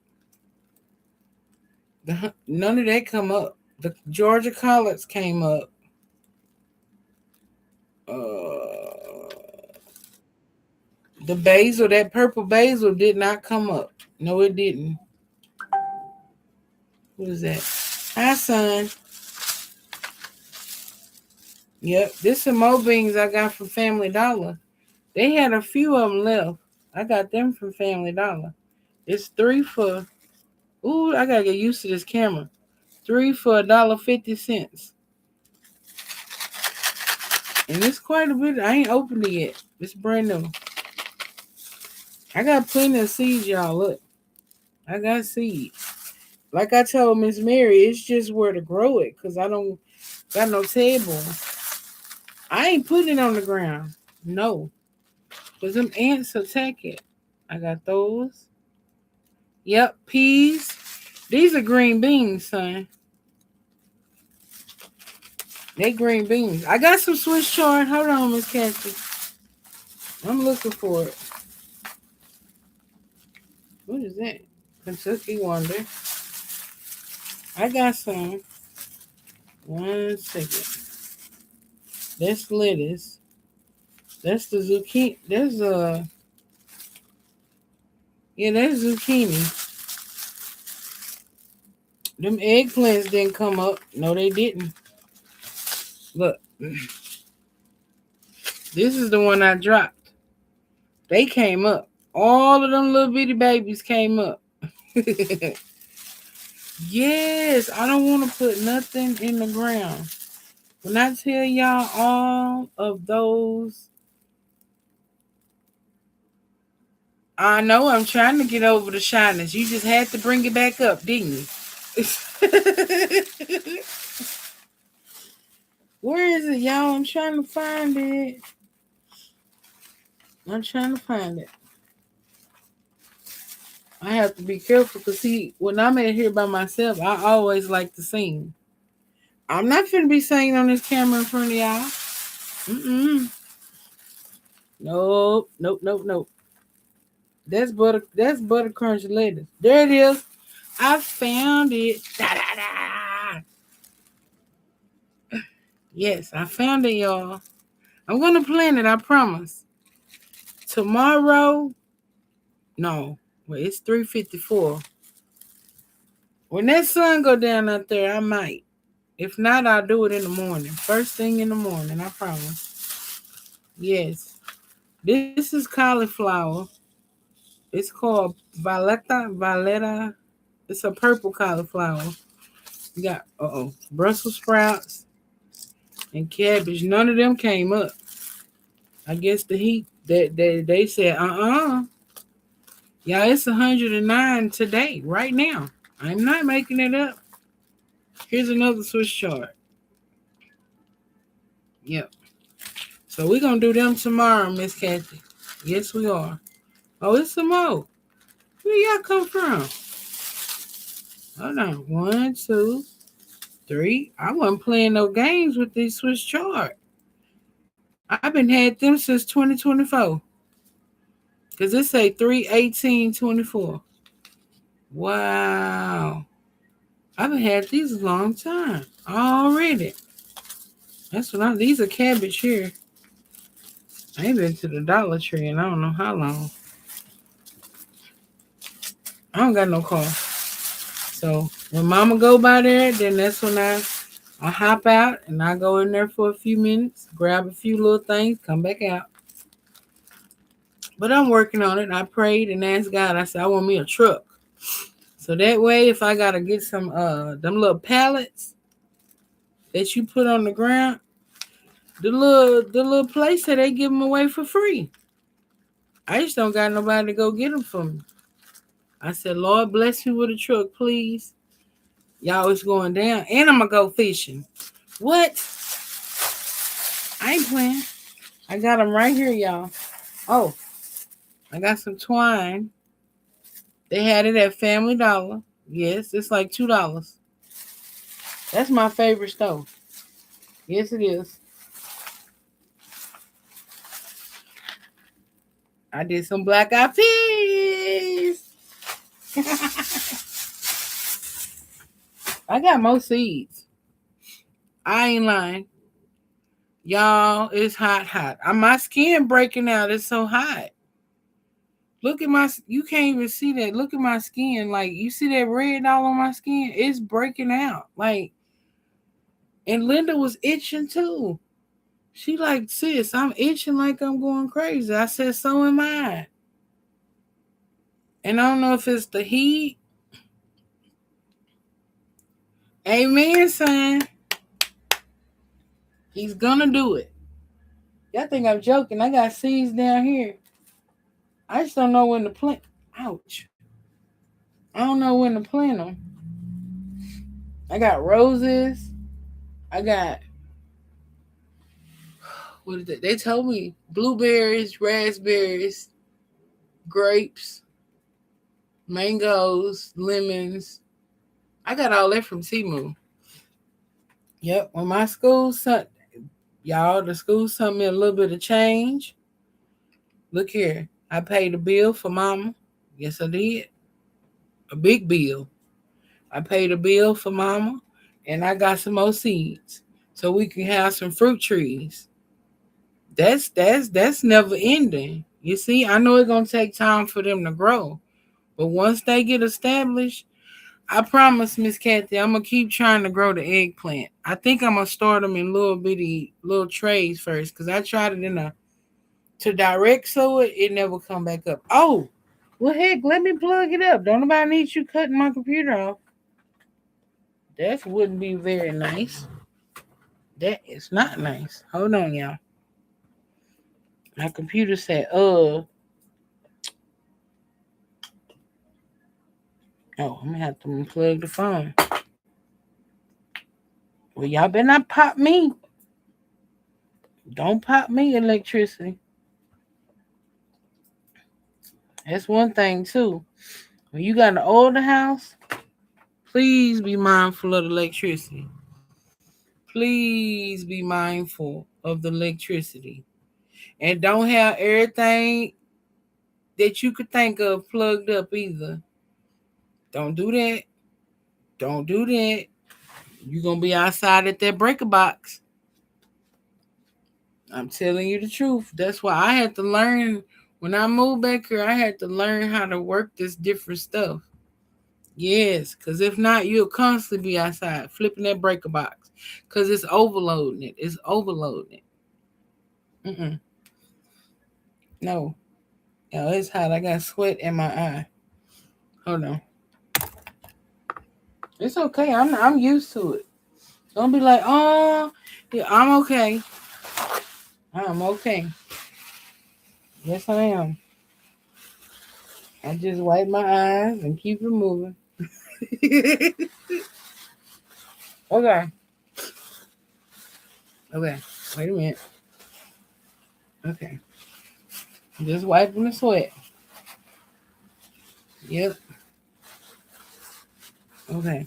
None of that come up. The Georgia collards came up. The basil, that purple basil, did not come up. No, it didn't. What is that? Hi, son. Yep, this some more beans I got from Family Dollar. They had a few of them left. I got them from Family Dollar. It's 3 for. Ooh, I gotta get used to this camera. 3 for $1.50. And it's quite a bit. I ain't opened it yet. It's brand new. I got plenty of seeds, y'all. Look, I got seeds. Like I told Miss Mary, it's just where to grow it because I don't got no table. I ain't putting it on the ground. No. Because them ants attack it. I got those. Yep, peas. These are green beans, son. They green beans. I got some Swiss chard. Hold on, Miss Kathy. I'm looking for it. What is that? Kentucky Wonder. I got some. 1 second. That's lettuce. That's the zucchini. That's yeah, that's zucchini. Them eggplants didn't come up. No, they didn't. Look, this is the one I dropped. They came up. All of them little bitty babies came up. Yes, I don't want to put nothing in the ground. When I tell y'all all of those, I know I'm trying to get over the shyness. You just had to bring it back up, didn't you? Where is it, y'all? I'm trying to find it. I'm trying to find it. I have to be careful because, see, when I'm in here by myself, I always like to sing. I'm not finna be singing on this camera in front of y'all. Mm-mm. Nope, nope, nope, nope. That's butter. That's butter crunch lettuce. There it is. I found it. Da, da, da. Yes, I found it, y'all. I'm gonna plan it. I promise. Tomorrow. No, well, it's 3:54. When that sun go down out there, I might. If not, I'll do it in the morning. First thing in the morning. I promise. Yes. This is cauliflower. It's called Valletta. It's a purple cauliflower. You got Brussels sprouts and cabbage. None of them came up. I guess the heat that they said, Yeah, it's 109 today, right now. I'm not making it up. Here's another Swiss chard. Yep. So we're gonna do them tomorrow, Miss Kathy. Yes, we are. Oh, it's some more. Where y'all come from? Hold on. 1, 2, 3. I wasn't playing no games with these Swiss chart. I've been had them since 2024. Cause it say 3/18/24. Wow. I've been had these a long time already. That's what these are cabbage here. I ain't been to the Dollar Tree and I don't know how long. I don't got no car. So when mama go by there, then that's when I hop out and I go in there for a few minutes, grab a few little things, come back out. But I'm working on it. I prayed and asked God. I said I want me a truck. So that way if I gotta get some them little pallets that you put on the ground, the little place that they give them away for free. I just don't got nobody to go get them for me. I said, Lord, bless me with a truck, please. Y'all, it's going down. And I'm going to go fishing. What? I ain't playing. I got them right here, y'all. Oh, I got some twine. They had it at Family Dollar. Yes, it's like $2. That's my favorite stove. Yes, it is. I did some black eyed peas. I got more seeds. I ain't lying. Y'all, it's hot, hot. My skin breaking out. It's so hot. Look at you can't even see that. Look at my skin. Like, you see that red all on my skin? It's breaking out. Like, and Linda was itching too. She like, sis, I'm itching like I'm going crazy. I said, so am I. And I don't know if it's the heat. Amen, son. He's gonna do it. Y'all think I'm joking. I got seeds down here. I just don't know when to plant. Ouch. I don't know when to plant them. I got roses. I got what is it? They told me blueberries, raspberries, grapes, mangoes, lemons. I got all that from Timu. Yep. When my school sent y'all, the school sent me a little bit of change. Look here. I paid a bill for mama. Yes, I did. A big bill. I paid a bill for mama and I got some more seeds so we can have some fruit trees. That's never ending. You see, I know it's gonna take time for them to grow, but once they get established, I promise, Miss Kathy, I'm gonna keep trying to grow the eggplant. I think I'm gonna start them in little bitty little trays first, cause I tried it in a to direct sow it, it never come back up. Oh, well, heck, let me plug it up. Don't nobody need you cutting my computer off. That wouldn't be very nice. That is not nice. Hold on, y'all. My computer said, oh, I'm gonna have to unplug the phone. Well, y'all better not pop me. Don't pop me electricity. That's one thing too. When you got an older house, please be mindful of the electricity. Please be mindful of the electricity. And don't have everything that you could think of plugged up either. Don't do that. Don't do that. You're gonna be outside at that breaker box. I'm telling you the truth. That's why I had to learn when I moved back here, I had to learn how to work this different stuff. Yes, because if not, you'll constantly be outside flipping that breaker box. Because it's overloading it. It's overloading it. No. Yo, it's hot. I got sweat in my eye. Hold on. It's okay. I'm used to it. Don't be like, oh, yeah, I'm okay. I'm okay. Yes, I am. I just wipe my eyes and keep it moving. Okay. Okay. Wait a minute. Okay. Just wiping the sweat. Yep. Okay.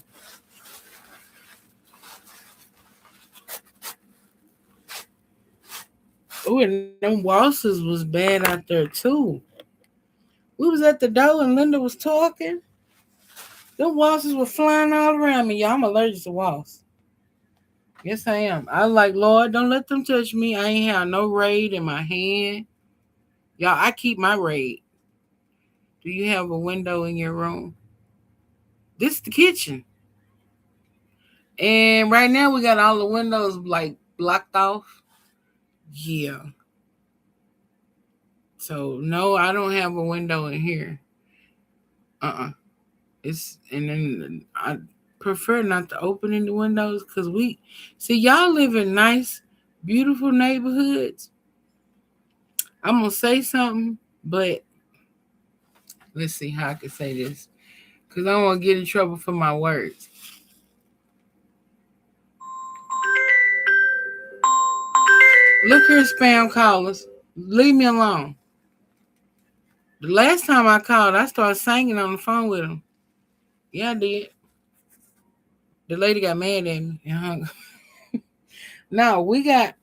Oh, and them waltzes was bad out there too. We was at the door and Linda was talking. Them waltzes were flying all around me. Y'all, I'm allergic to waltz. Yes, I am. I like, Lord, don't let them touch me. I ain't have no raid in my hand. Y'all, I keep my raid. Do you have a window in your room? This is the kitchen. And right now we got all the windows like blocked off. Yeah. So no, I don't have a window in here. It's and then I prefer not to open any windows because we see y'all live in nice, beautiful neighborhoods. I'm gonna say something, but let's see how I can say this because I don't want to get in trouble for my words. Look here, spam callers. Leave me alone. The last time I called, I started singing on the phone with them. Yeah, I did. The lady got mad at me and hung. No, we got.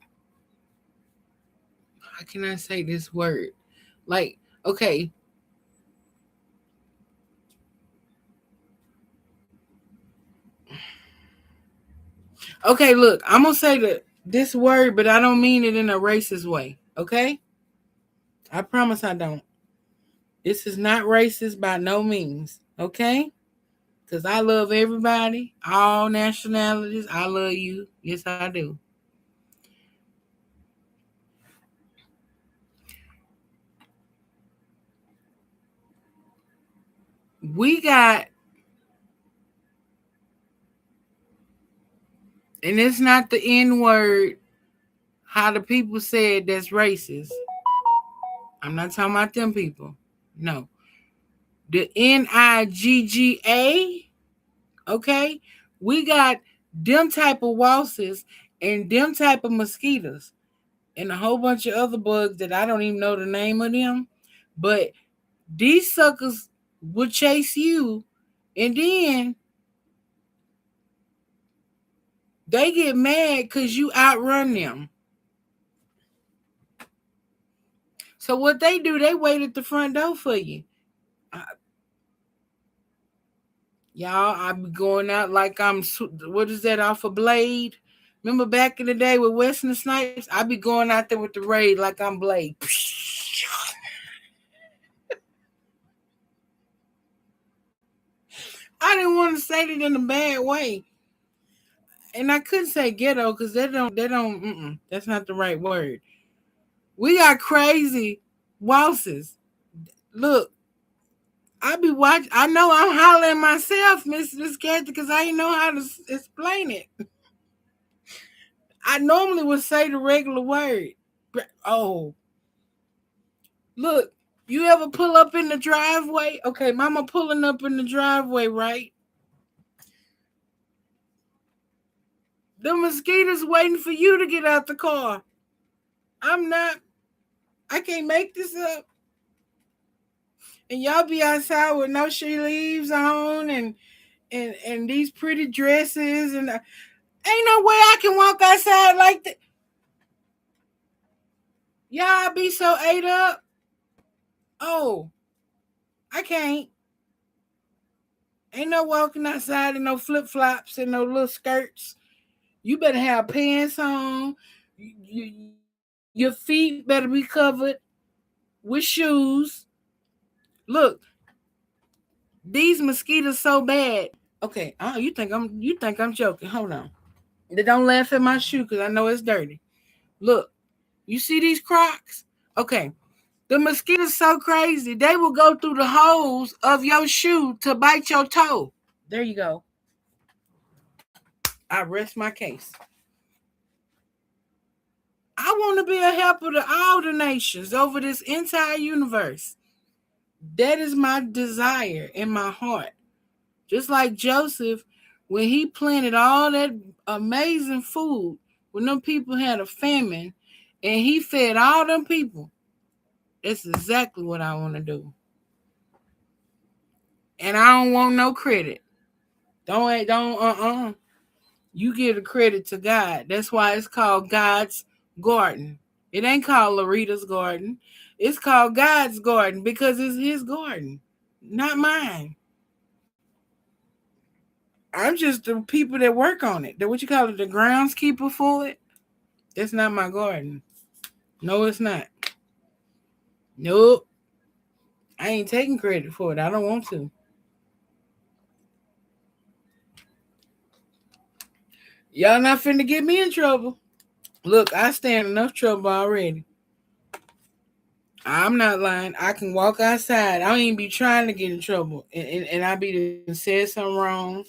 How can I say this word? Like, okay, okay. Look, I'm gonna say this word, but I don't mean it in a racist way. Okay, I promise I don't. This is not racist by no means. Okay, because I love everybody, all nationalities. I love you. Yes, I do. We got, and it's not the N word. How the people said that's racist. I'm not talking about them people. No, the NIGGA. Okay, we got them type of waltzes and them type of mosquitoes. and a whole bunch of other bugs that I don't even know the name of them. But these suckers will chase you, and then they get mad because you outrun them. So what they do, they wait at the front door for you. Y'all, I be going out like I'm, what is that, off a Blade? Remember back in the day with Wesley Snipes? I be going out there with the Raid like I'm Blade. I didn't want to say it in a bad way. And I couldn't say ghetto because that's not the right word. We got crazy bosses. Look, I be watching. I know I'm hollering myself, Miss Kathy, because I ain't know how to explain it. I normally would say the regular word. Oh, look, you ever pull up in the driveway? Okay, mama pulling up in the driveway, right? The mosquitoes waiting for you to get out the car. I'm not. I can't make this up. And y'all be outside with no shoe leaves on and these pretty dresses and ain't no way I can walk outside like that. Y'all be so ate up. Oh, I can't. Ain't no walking outside in no flip flops and no little skirts. You better have pants on. Your feet better be covered with shoes. Look, these mosquitoes so bad. Okay, you think I'm joking? Hold on. They don't laugh at my shoe because I know it's dirty. Look, you see these Crocs? Okay, the mosquitoes so crazy they will go through the holes of your shoe to bite your toe. There you go. I rest my case. I want to be a helper to all the nations over this entire universe. That is my desire in my heart. Just like Joseph, when he planted all that amazing food, when them people had a famine, and he fed all them people. That's exactly what I want to do. And I don't want no credit. Don't. You give the credit to God. That's why it's called God's garden. It ain't called Larita's garden. It's called God's garden because it's his garden, not mine. I'm just the people that work on it. The what you call it, the groundskeeper for it. That's not my garden. No, it's not. Nope. I ain't taking credit for it. I don't want to. Y'all not finna get me in trouble. Look, I stand enough trouble already. I'm not lying. I can walk outside. I don't even be trying to get in trouble. And I be said something wrong.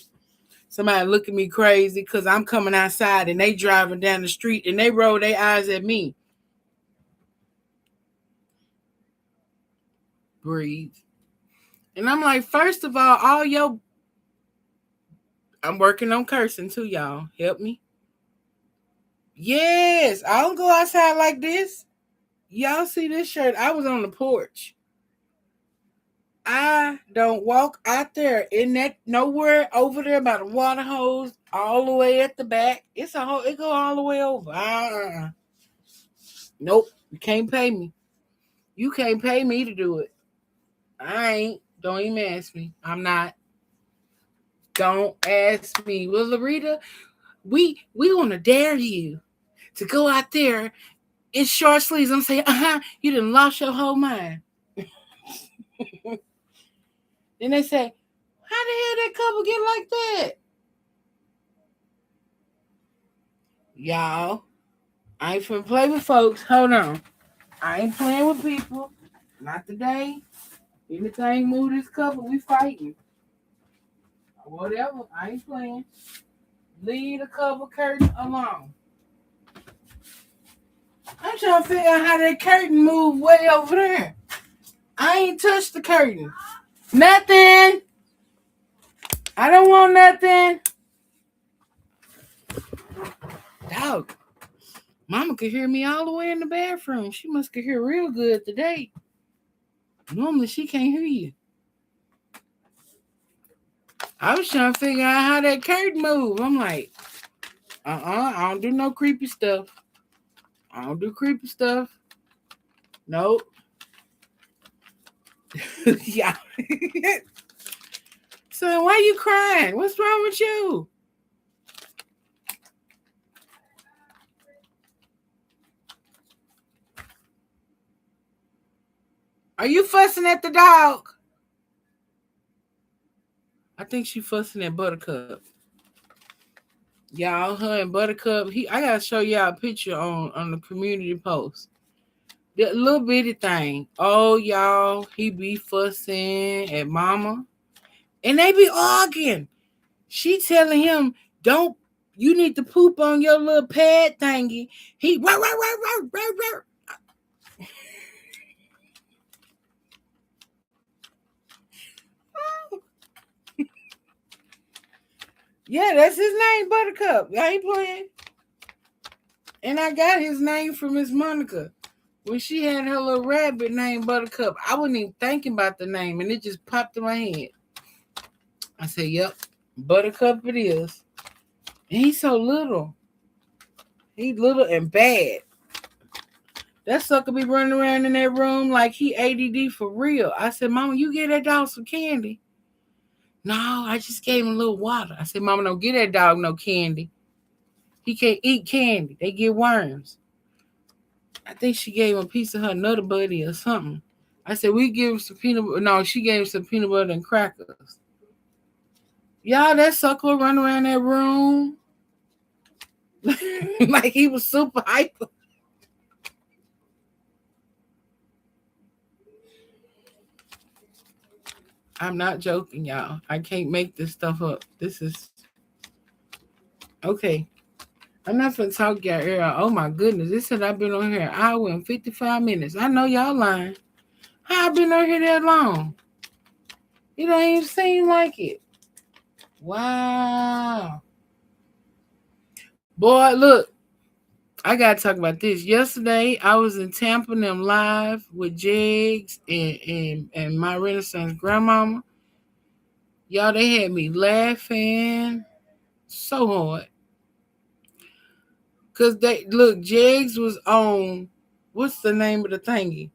Somebody look at me crazy because I'm coming outside and they driving down the street and they roll their eyes at me. Breathe. And I'm like, first of all your I'm working on cursing too, y'all. Help me. Yes, I don't go outside like this. Y'all see this shirt? I was on the porch. I don't walk out there in that nowhere over there by the water hose, all the way at the back. It go all the way over. Nope, you can't pay me. You can't pay me to do it. I ain't. Don't even ask me. I'm not. Don't ask me. Well, Larita, we gonna dare you to go out there in short sleeves. I'm saying, you done lost your whole mind. Then they say, how the hell that couple get like that? Y'all, I ain't finna play with folks. Hold on. I ain't playing with people. Not today. Anything move this couple, we fighting. Whatever. I ain't playing. Leave the cover curtain alone. I'm trying to figure out how that curtain moved way over there. I ain't touched the curtain. Nothing. I don't want nothing. Dog. Mama could hear me all the way in the bathroom. She must could hear real good today. Normally she can't hear you. I was trying to figure out how that curtain move. I'm like, I don't do no creepy stuff. I don't do creepy stuff. Nope. Yeah. So why you crying? What's wrong with you? Are you fussing at the dog? I think she fussing at Buttercup. Y'all, her and Buttercup. I gotta show y'all a picture on the community post. The little bitty thing. Oh, y'all, he be fussing at Mama, and they be arguing. She telling him, "Don't. You need to poop on your little pad thingy." He rah, rah, rah, rah, rah, rah. Yeah, that's his name, Buttercup. I ain't playing. And I got his name from Miss Monica. When she had her little rabbit named Buttercup, I wasn't even thinking about the name, and it just popped in my head. I said, "Yep, Buttercup it is." And he's so little. He's little and bad. That sucker be running around in that room like he ADD for real. I said, "Mama, you get that dog some candy." "No, I just gave him a little water." I said, "Mama, don't get that dog no candy. He can't eat candy. They get worms." I think she gave him a piece of her Nutter Buddy or something. I said, "We give him some peanut butter." No, she gave him some peanut butter and crackers. Y'all, that sucker run around that room like he was super hyper. I'm not joking, y'all. I can't make this stuff up. This is okay. I'm not gonna talk y'all ear. Oh my goodness. This said I've been on here an hour and 55 minutes. I know y'all lying. How I been on here that long? It don't even seem like it. Wow. Boy, look. I gotta talk about this. Yesterday, I was in Tampa and them live with Jigs and my Renaissance grandmama. Y'all, they had me laughing so hard. Cause they look, Jigs was on what's the name of the thingy?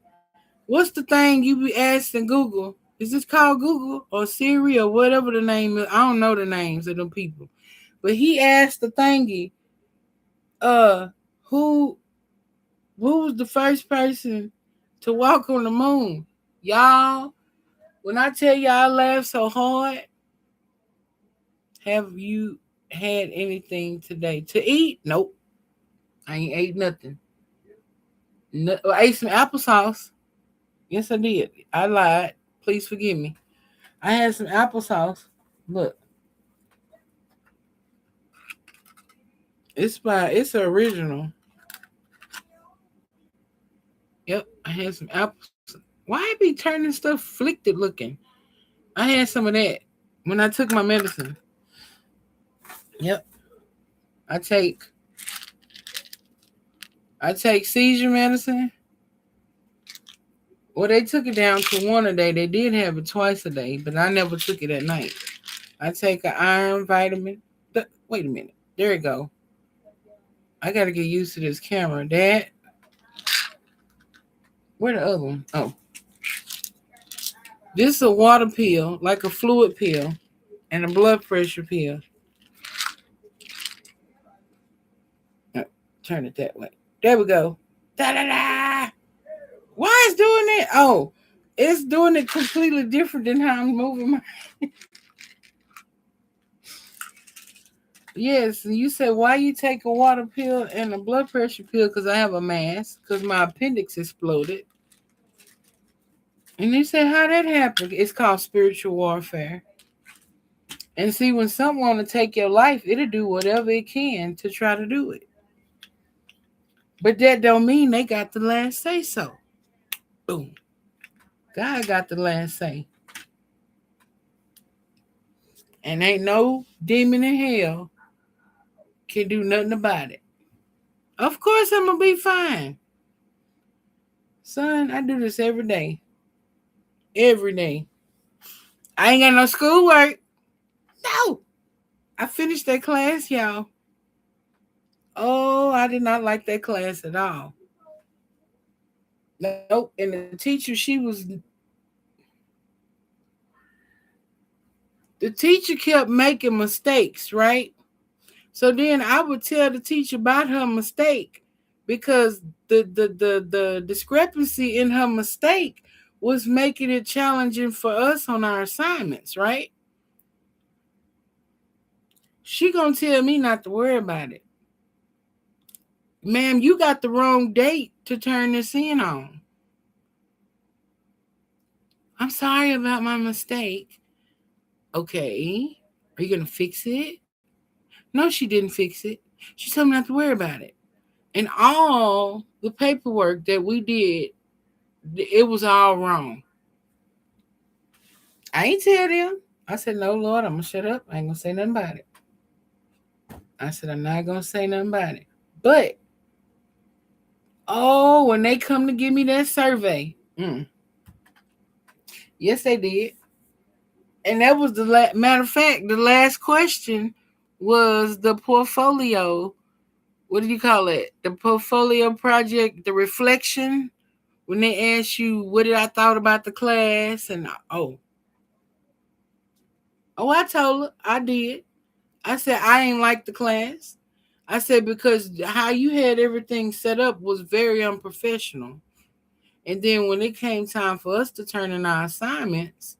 What's the thing you be asking Google? Is this called Google or Siri or whatever the name is? I don't know the names of them people. But he asked the thingy, uh, who was the first person to walk on the moon? Y'all, when I tell y'all I laugh so hard, have you had anything today to eat? Nope. I ain't ate nothing. No, I ate some applesauce. Yes, I did. I lied. Please forgive me. I had some applesauce. Look, it's original. Yep, I had some apples. Why it be turning stuff flicked looking? I had some of that when I took my medicine. Yep, I take I take seizure medicine. Well, they took it down to one a day. They did have it twice a day, but I never took it at night. I take an iron vitamin. Wait a minute. There we go. I gotta get used to this camera. Where the other one? Oh, this is a water pill, like a fluid pill, and a blood pressure pill. Oh, turn it that way. There we go. Da da da. Why is doing it? Oh, it's doing it completely different than how I'm moving my. Yes, and you said why you take a water pill and a blood pressure pill? Because I have a mass. Because my appendix exploded. And you said how that happened? It's called spiritual warfare. And see, when someone want to take your life, it'll do whatever it can to try to do it. But that don't mean they got the last say so. Boom. God got the last say. And ain't no demon in hell can do nothing about it. Of course I'm gonna be fine. Son, I do this every day. Every day. I ain't got no schoolwork. No. I finished that class, y'all. Oh, I did not like that class at all. Nope. And the teacher, the teacher kept making mistakes, right? So then I would tell the teacher about her mistake because the discrepancy in her mistake was making it challenging for us on our assignments, right? She gonna tell me not to worry about it. Ma'am, you got the wrong date to turn this in on. I'm sorry about my mistake. Okay. Are you gonna fix it? No, she didn't fix it. She told me not to worry about it. And all the paperwork that we did, it was all wrong. I ain't tell them. I said, no, Lord, I'm gonna shut up. I ain't gonna say nothing about it. I said, I'm not gonna say nothing about it. But oh, when they come to give me that survey, yes, they did. And that was the matter of fact. The last question was the portfolio. What do you call it? The portfolio project, the reflection. When they ask you, what did I thought about the class? And I told her I did. I said I ain't like the class. I said because how you had everything set up was very unprofessional. And then when it came time for us to turn in our assignments,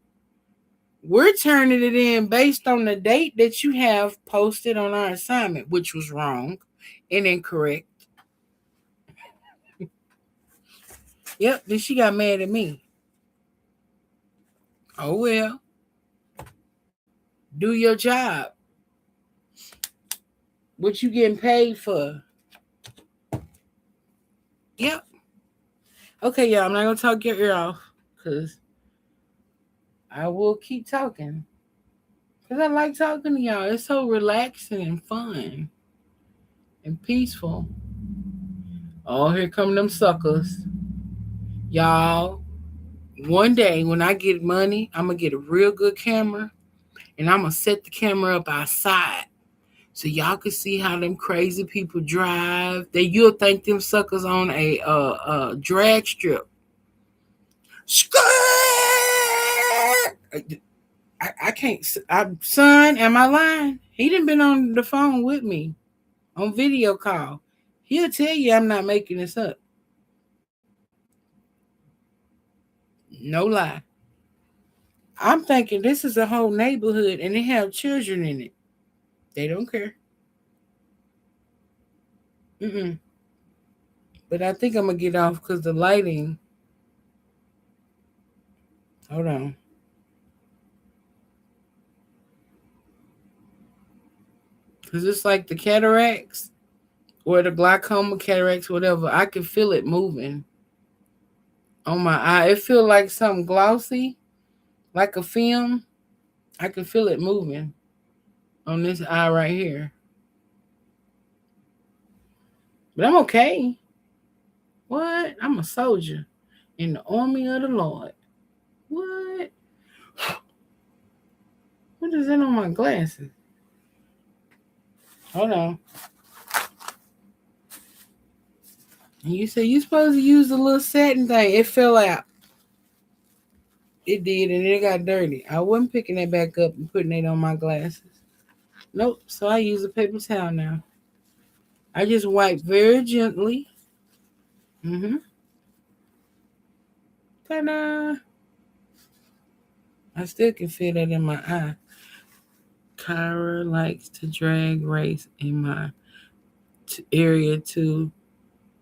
we're turning it in based on the date that you have posted on our assignment, which was wrong and incorrect. Yep, then she got mad at me. Oh well, do your job. What you getting paid for? Yep. Okay, y'all, I'm not gonna talk your ear off because I will keep talking. Because I like talking to y'all. It's so relaxing and fun and peaceful. Oh, here come them suckers. Y'all, one day when I get money, I'm going to get a real good camera and I'm going to set the camera up outside so y'all can see how them crazy people drive. That you'll think them suckers on a drag strip. Skirt! I can't. Son, am I lying? He done been on the phone with me on video call. He'll tell you I'm not making this up. No lie. I'm thinking this is a whole neighborhood and they have children in it. They don't care. Mm-mm. But I think I'm gonna get off because the lighting. Hold on. Because it's like the cataracts or the glaucoma cataracts, whatever. I can feel it moving on my eye. It feel like something glossy, like a film. I can feel it moving on this eye right here. But I'm okay. What? I'm a soldier in the army of the Lord. What? What is that on my glasses? Hold on. And you said you supposed to use the little satin thing. It fell out. It did, and it got dirty. I wasn't picking that back up and putting it on my glasses. Nope. So I use a paper towel now. I just wipe very gently. Mm-hmm. Ta-da! I still can feel that in my eye. Kyra likes to drag race in my area too.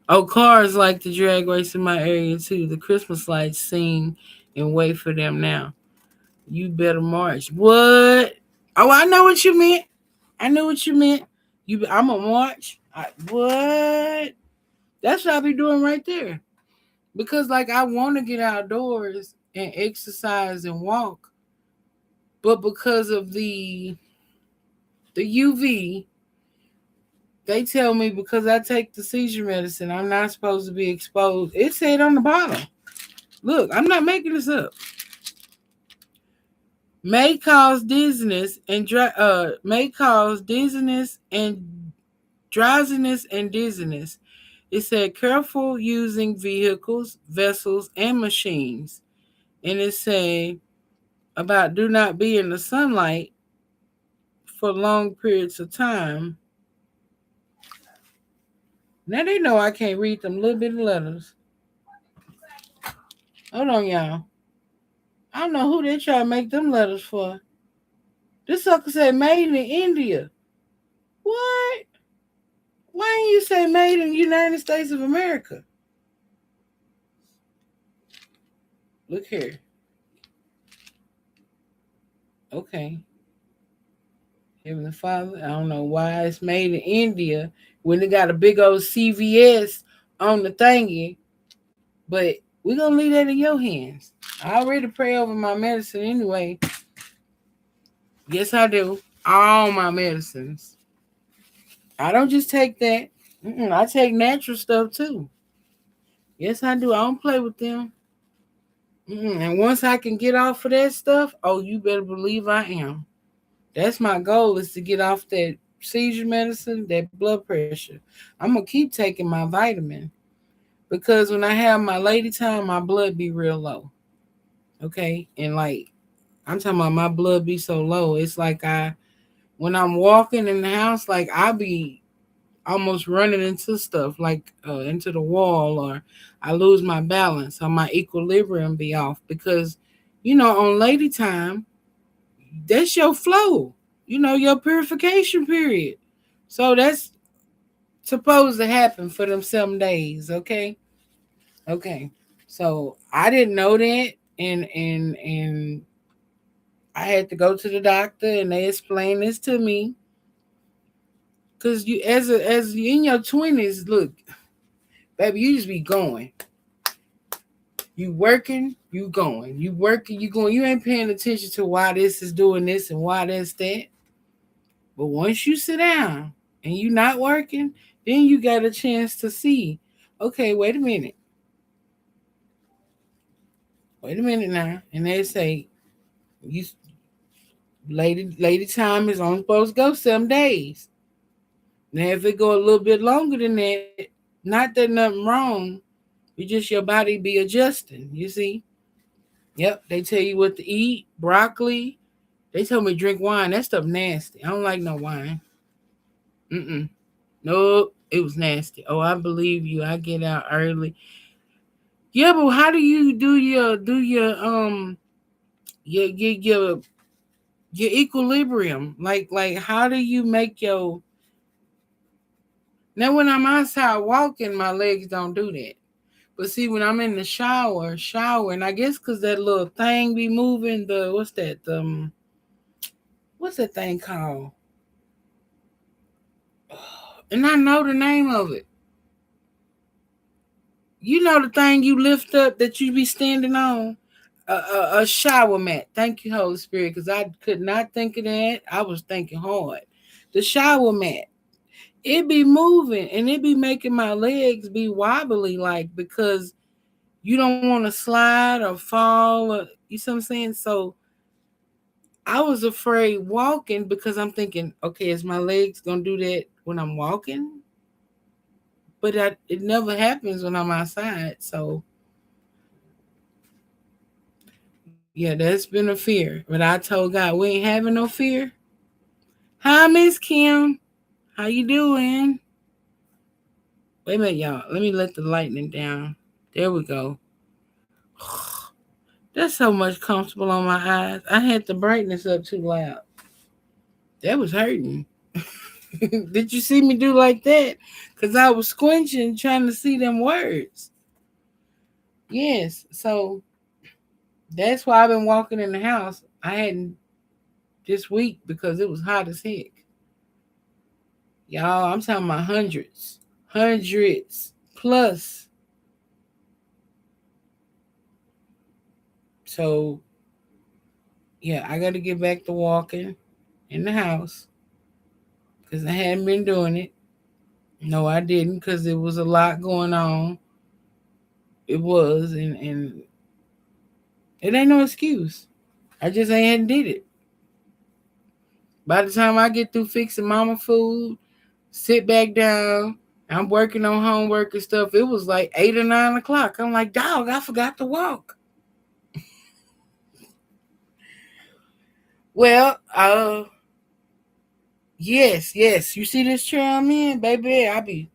Oh, cars like to drag race in my area too. The Christmas lights sing and wait for them now. You better march. What? Oh, I know what you meant. I knew what you meant. I'm a march. What? That's what I be doing right there. Because like I want to get outdoors and exercise and walk, but because of the UV, They tell me because I take the seizure medicine, I'm not supposed to be exposed. It said on the bottle. Look, I'm not making this up. May cause dizziness and drowsiness and dizziness. It said careful using vehicles, vessels, and machines. And it said about do not be in the sunlight for long periods of time. Now they know I can't read them little bit of letters. Hold on, y'all. I don't know who they try to make them letters for. This sucker said made in India. What? Why didn't you say made in the United States of America? Look here. Okay. Heavenly Father, I don't know why it's made in India when they got a big old CVS on the thingy, but we're going to leave that in your hands. I already pray over my medicine anyway. Yes, I do. All my medicines. I don't just take that. I take natural stuff too. Yes, I do. I don't play with them. And once I can get off of that stuff, oh, you better believe I am. That's my goal is to get off that seizure medicine, that blood pressure. I'm gonna keep taking my vitamin because when I have my lady time, my blood be real low. Okay, and like I'm talking about my blood be so low, it's like I when I'm walking in the house, like I be almost running into stuff, like into the wall, or I lose my balance, or my equilibrium be off because, on lady time, that's your flow, your purification period. So that's supposed to happen for them 7 days, okay? Okay. So I didn't know that and I had to go to the doctor and they explained this to me. Cause you as you in your 20s, look, baby, you just be going. You working, you going. You working, you going. You ain't paying attention to why this is doing this and why that's that. But once you sit down and you not working, then you got a chance to see, okay, wait a minute now. And they say, you lady time is only supposed to go 7 days. Now if it go a little bit longer than that, not that nothing wrong, it's just your body be adjusting, you see? Yep, they tell you what to eat, broccoli. They told me to drink wine. That stuff nasty. I don't like no wine. Mm-mm. Nope, it was nasty. Oh, I believe you. I get out early. Yeah, but how do you do your equilibrium? Like how do you make your now when I'm outside walking, my legs don't do that. But see, when I'm in the shower, and I guess because that little thing be moving, what's that? What's that thing called? And I know the name of it. You know the thing you lift up that you be standing on? A shower mat. Thank you, Holy Spirit, because I could not think of that. I was thinking hard. The shower mat. It be moving and it be making my legs be wobbly, like because you don't want to slide or fall. Or, you see what I'm saying? So I was afraid walking because I'm thinking, okay, is my legs gonna do that when I'm walking? But it never happens when I'm outside. So yeah, that's been a fear. But I told God we ain't having no fear. Hi, Miss Kim. How you doing? Wait a minute, y'all. Let me let the lightning down. There we go. That's so much comfortable on my eyes. I had the brightness up too loud. That was hurting. Did you see me do like that? Because I was squinching trying to see them words. Yes. So that's why I've been walking in the house. I hadn't this week because it was hot as heck. Y'all, I'm talking about hundreds. Hundreds plus. So yeah, I got to get back to walking in the house because I hadn't been doing it. No, I didn't because there was a lot going on. It was, and it ain't no excuse. I just ain't did it. By the time I get through fixing mama food, sit back down, I'm working on homework and stuff. It was like 8 or 9 o'clock. I'm like, dog, I forgot to walk. Well, yes, yes. You see this chair I'm in, baby? I be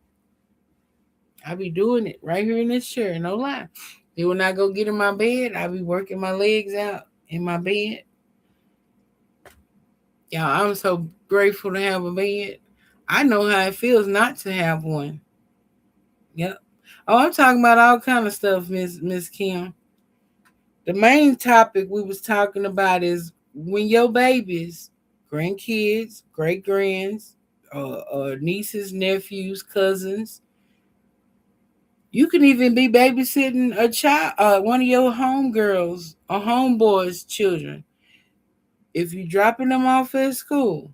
doing it right here in this chair. No lie. Then when I go get in my bed, I be working my legs out in my bed. Yeah, I'm so grateful to have a bed. I know how it feels not to have one. Yep. Oh, I'm talking about all kind of stuff, Miss Kim. The main topic we was talking about is when your babies, grandkids, great grands, nieces, nephews, cousins. You can even be babysitting a child, one of your homegirls or homeboys' children. If you dropping them off at school,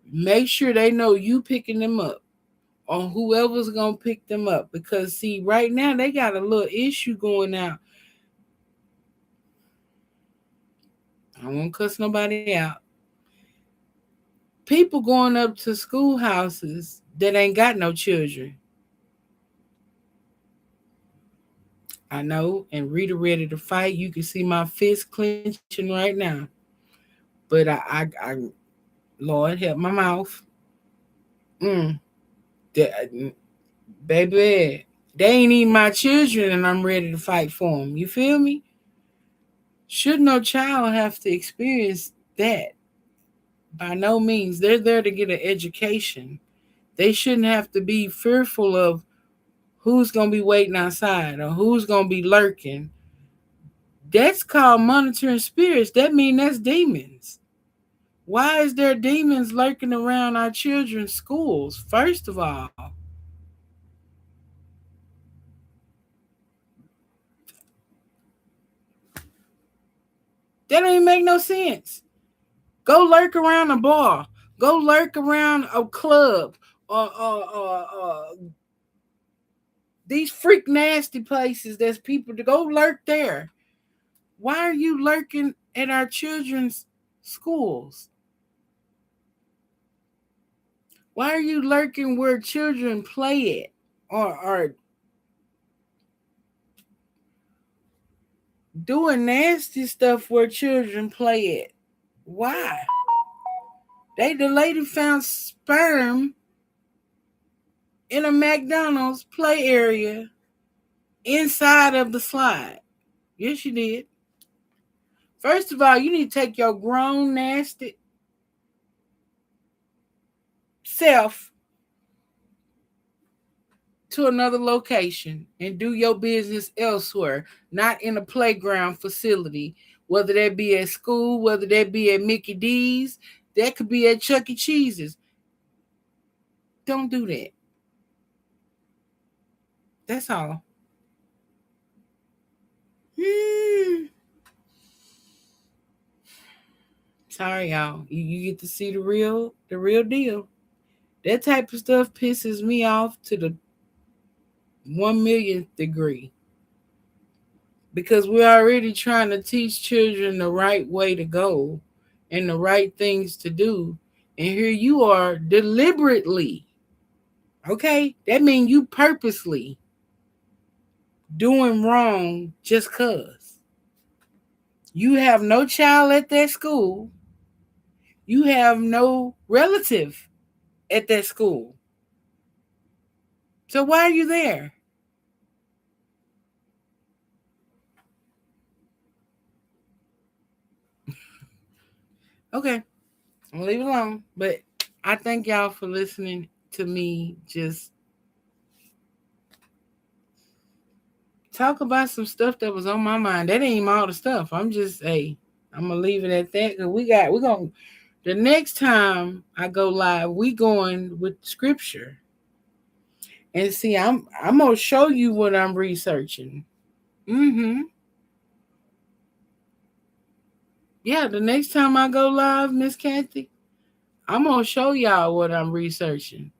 make sure they know you picking them up or whoever's gonna pick them up. Because see, right now they got a little issue going out. I won't cuss nobody out. People going up to schoolhouses that ain't got no children. I know, and Rita ready to fight. You can see my fist clenching right now. But I Lord help my mouth. Mm, that, baby, they ain't even my children, and I'm ready to fight for them. You feel me? Should no child have to experience that? By no means. They're there to get an education. They shouldn't have to be fearful of who's gonna be waiting outside or who's gonna be lurking. That's called monitoring spirits. That means that's demons. Why is there demons lurking around our children's schools? First of all, that don't even make no sense. Go lurk around a bar. Go lurk around a club or these freak nasty places. There's people to go lurk there. Why are you lurking at our children's schools? Why are you lurking where children play at or doing nasty stuff where children play at? Why? The lady found sperm in a McDonald's play area inside of the slide. Yes, you did. First of all, you need to take your grown, nasty self to another location and do your business elsewhere, not in a playground facility, whether that be at school, whether that be at Mickey D's, that could be at Chuck E. Cheese's. Don't do that. That's all. Hmm. Sorry, y'all. You get to see the real deal. That type of stuff pisses me off to the 1 millionth degree because we're already trying to teach children the right way to go and the right things to do. And here you are deliberately, okay? That means you purposely doing wrong just cuz. You have no child at that school. You have no relative at that school. So why are you there? Okay, I'll leave it alone. But I thank y'all for listening to me just talk about some stuff that was on my mind. That ain't even all the stuff. I'm just I'm gonna leave it at that. Cause we're gonna the next time I go live, we going with scripture. And see, I'm gonna show you what I'm researching. Mm-hmm. Yeah, the next time I go live, Miss Kathy, I'm gonna show y'all what I'm researching.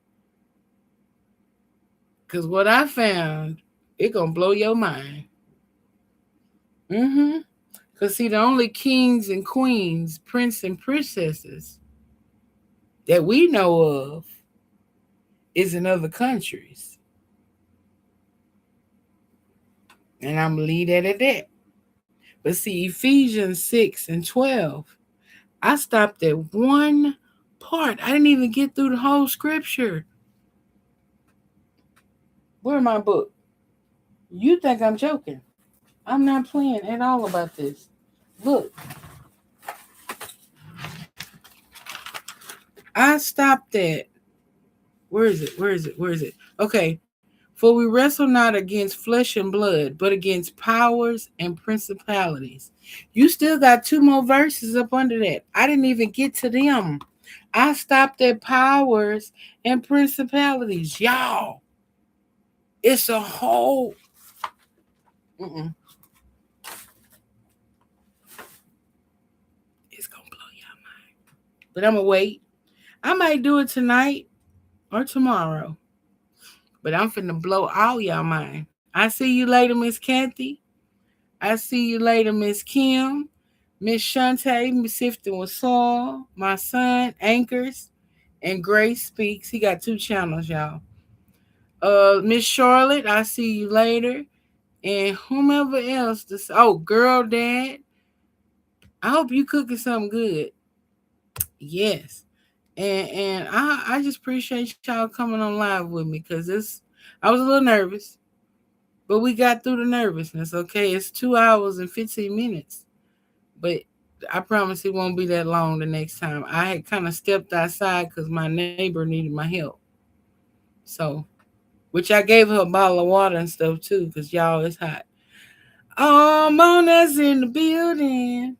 Because what I found, it gonna blow your mind. Mm-hmm. Because see, the only kings and queens, prince and princesses that we know of is in other countries. And I'm going to leave that at that. But see, Ephesians 6 and 12, I stopped at one part. I didn't even get through the whole scripture. Where my book? You think I'm joking. I'm not playing at all about this. Look, I stopped at, where is it? Where is it? Where is it? Okay. For we wrestle not against flesh and blood, but against powers and principalities. You still got two more verses up under that. I didn't even get to them. I stopped at powers and principalities. Y'all, it's a whole. Mm-mm. It's going to blow your mind. But I'm going to wait. I might do it tonight or tomorrow. But I'm finna blow all y'all mind. I see you later, Miss Kathy. I see you later, Miss Kim. Miss Shantae, Miss Sifton with Saul, my son, Anchors, and Grace Speaks. He got 2 channels, y'all. Miss Charlotte, I see you later. And whomever else, Girl Dad. I hope you cooking something good. Yes. And I just appreciate y'all coming on live with me because I was a little nervous, but we got through the nervousness, okay? It's 2 hours and 15 minutes. But I promise it won't be that long the next time. I had kind of stepped outside because my neighbor needed my help. So, which I gave her a bottle of water and stuff too, because y'all, it's hot. Mona's in the building.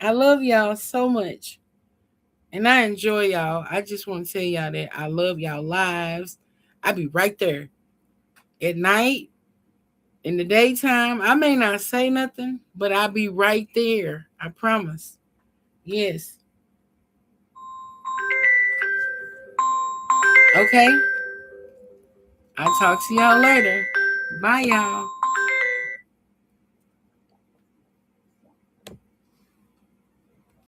I love y'all so much. And I enjoy y'all. I just want to tell y'all that I love y'all lives. I be right there. At night, in the daytime, I may not say nothing, but I'll be right there. I promise. Yes. Okay. I'll talk to y'all later. Bye, y'all.